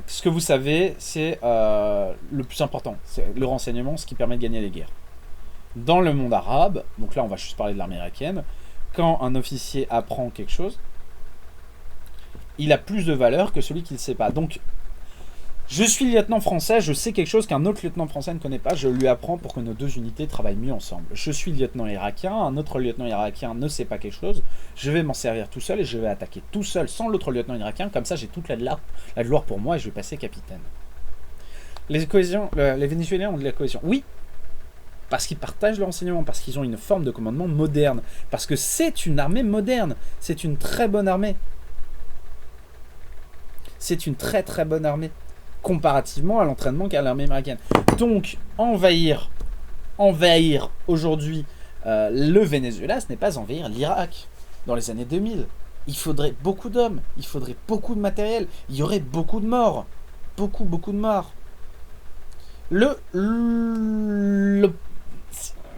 Ce que vous savez, c'est le plus important. C'est le renseignement, ce qui permet de gagner les guerres. Dans le monde arabe, donc là on va juste parler de l'armée irakienne, quand un officier apprend quelque chose, il a plus de valeur que celui qui ne le sait pas. Donc, je suis lieutenant français, je sais quelque chose qu'un autre lieutenant français ne connaît pas, je lui apprends pour que nos deux unités travaillent mieux ensemble. Je suis lieutenant irakien, un autre lieutenant irakien ne sait pas quelque chose, je vais m'en servir tout seul et je vais attaquer tout seul sans l'autre lieutenant irakien, comme ça j'ai toute la gloire pour moi et je vais passer capitaine. Les Vénézuéliens ont de la cohésion. Oui, parce qu'ils partagent le renseignement, parce qu'ils ont une forme de commandement moderne, parce que c'est une armée moderne, c'est une très bonne armée. C'est une très très bonne armée, comparativement à l'entraînement qu'a l'armée américaine. Donc, envahir aujourd'hui le Venezuela, ce n'est pas envahir l'Irak dans les années 2000. Il faudrait beaucoup d'hommes, il faudrait beaucoup de matériel, il y aurait beaucoup de morts. Beaucoup de morts.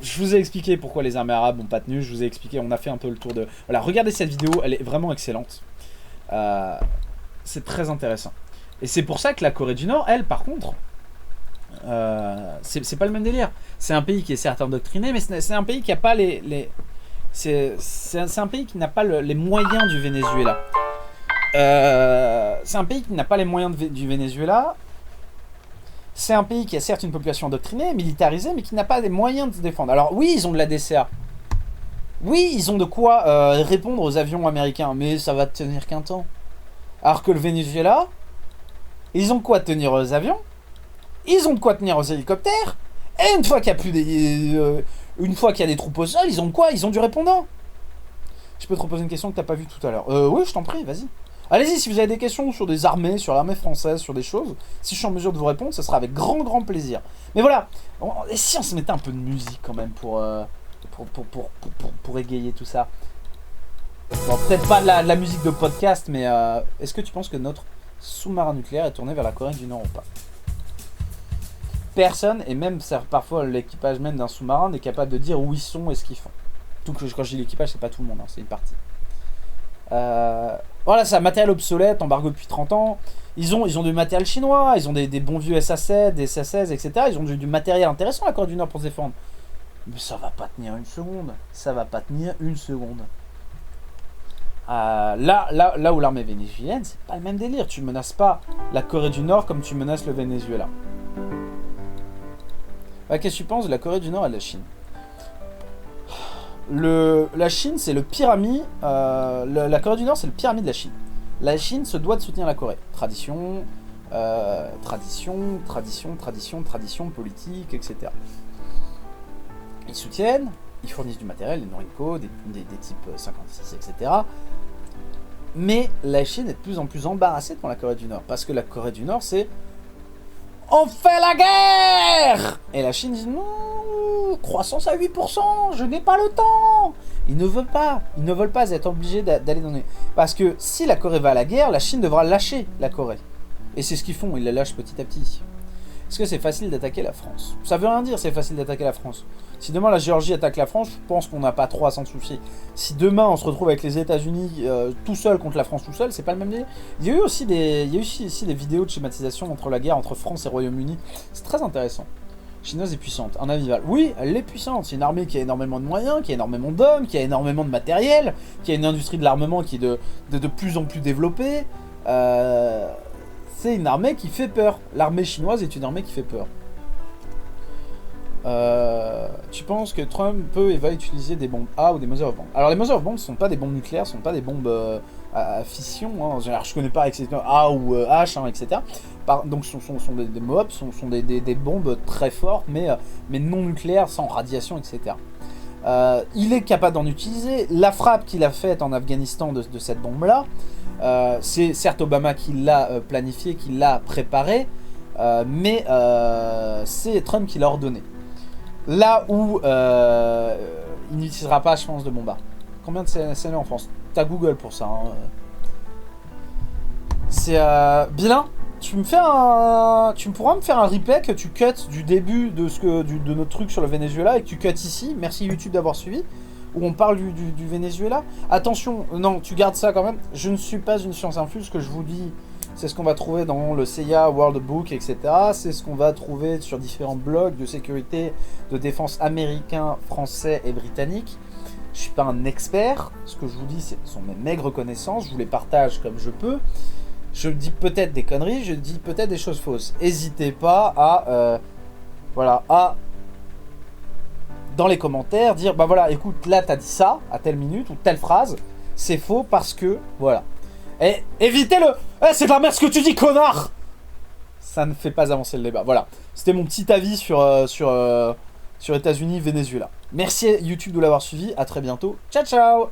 Je vous ai expliqué pourquoi les armées arabes n'ont pas tenu, je vous ai expliqué, on a fait un peu le tour de... Voilà, regardez cette vidéo, elle est vraiment excellente. C'est très intéressant. Et c'est pour ça que la Corée du Nord, elle, par contre, c'est pas le même délire. C'est un pays qui est certes endoctriné, mais c'est un pays qui n'a pas c'est un pays qui n'a pas les moyens du Venezuela. C'est un pays qui n'a pas les moyens du Venezuela. C'est un pays qui a certes une population endoctrinée, militarisée, mais qui n'a pas les moyens de se défendre. Alors oui, ils ont de la DCA. Oui, ils ont de quoi répondre aux avions américains, mais ça va tenir qu'un temps. Alors que le Venezuela, ils ont de quoi tenir aux avions, ils ont de quoi tenir aux hélicoptères, et une fois qu'il y a plus des, une fois qu'il y a des troupes au sol, ils ont de quoi? Ils ont du répondant. Je peux te reposer une question que t'as pas vue tout à l'heure. Oui, je t'en prie, vas-y. Allez-y, si vous avez des questions sur des armées, sur l'armée française, sur des choses, si je suis en mesure de vous répondre, ce sera avec grand plaisir. Mais voilà, et si on se mettait un peu de musique quand même pour égayer tout ça. Bon, peut-être pas de la musique de podcast, mais est-ce que tu penses que notre sous-marin nucléaire est tourné vers la Corée du Nord ou pas? Personne, et même parfois l'équipage même d'un sous-marin, n'est capable de dire où ils sont et ce qu'ils font. Tout que quand je dis l'équipage, c'est pas tout le monde, hein, c'est une partie. Voilà, c'est un matériel obsolète, embargo depuis 30 ans. Ils ont du matériel chinois, ils ont des bons vieux SA-7, des SA-16, etc. Ils ont du matériel intéressant, la Corée du Nord, pour se défendre. Mais ça va pas tenir une seconde. Ça va pas tenir une seconde. Là où l'armée vénézuélienne, c'est pas le même délire. Tu menaces pas la Corée du Nord comme tu menaces le Venezuela. Qu'est-ce que tu penses de la Corée du Nord et de la Chine? La Chine, c'est le pire ami. La Corée du Nord, c'est le pire ami de la Chine. La Chine se doit de soutenir la Corée. Tradition, politique, etc. Ils soutiennent, ils fournissent du matériel, des Norinco, des types 56, etc. Mais la Chine est de plus en plus embarrassée devant la Corée du Nord. Parce que la Corée du Nord, c'est... On fait la guerre! Et la Chine dit non, croissance à 8%, je n'ai pas le temps. Ils ne veulent pas être obligés d'aller dans les... Parce que si la Corée va à la guerre, la Chine devra lâcher la Corée. Et c'est ce qu'ils font, ils la lâchent petit à petit. Est-ce que c'est facile d'attaquer la France? Ça veut rien dire, c'est facile d'attaquer la France. Si demain la Géorgie attaque la France, je pense qu'on n'a pas trop à s'en soucier. Si demain on se retrouve avec les États-Unis tout seul contre la France tout seul, c'est pas le même délire. Il y a eu aussi des vidéos de schématisation entre la guerre entre France et Royaume-Uni. C'est très intéressant. Chinoise est puissante, un avival. Oui, elle est puissante. C'est une armée qui a énormément de moyens, qui a énormément d'hommes, qui a énormément de matériel, qui a une industrie de l'armement qui est de plus en plus développée. C'est une armée qui fait peur. L'armée chinoise est une armée qui fait peur. Tu penses que Trump peut et va utiliser des bombes A ou des Mother of Bombs? Alors les Mother of Bombs ne sont pas des bombes nucléaires, ne sont pas des bombes à fission. Hein. Alors, je connais pas etc. A ou H, hein, etc. Donc ce sont des MOAB, sont des bombes très fortes, mais non nucléaires, sans radiation, etc. Il est capable d'en utiliser. La frappe qu'il a faite en Afghanistan de cette bombe-là, c'est certes Obama qui l'a planifié, qui l'a préparé, mais c'est Trump qui l'a ordonné. Là où il n'utilisera pas, je pense, de bomba. Combien de CNE en France? T'as Google pour ça. Hein. C'est Bilin, tu pourras me faire un replay que tu cuts du début de notre truc sur le Venezuela et que tu cuts ici. Merci YouTube d'avoir suivi. Où on parle du Venezuela. Attention, non, tu gardes ça quand même. Je ne suis pas une science infuse. Ce que je vous dis, c'est ce qu'on va trouver dans le CIA World Book, etc. C'est ce qu'on va trouver sur différents blogs de sécurité, de défense américains, français et britanniques. Je suis pas un expert. Ce que je vous dis, ce sont mes maigres connaissances. Je vous les partage comme je peux. Je dis peut-être des conneries, je dis peut-être des choses fausses. N'hésitez pas à, dans les commentaires, dire, bah voilà, écoute, là t'as dit ça, à telle minute, ou telle phrase, c'est faux parce que, voilà. Et évitez-le. C'est de la merde ce que tu dis, connard. Ça ne fait pas avancer le débat. Voilà, c'était mon petit avis sur États-Unis, Venezuela. Merci YouTube de l'avoir suivi, à très bientôt. Ciao, ciao.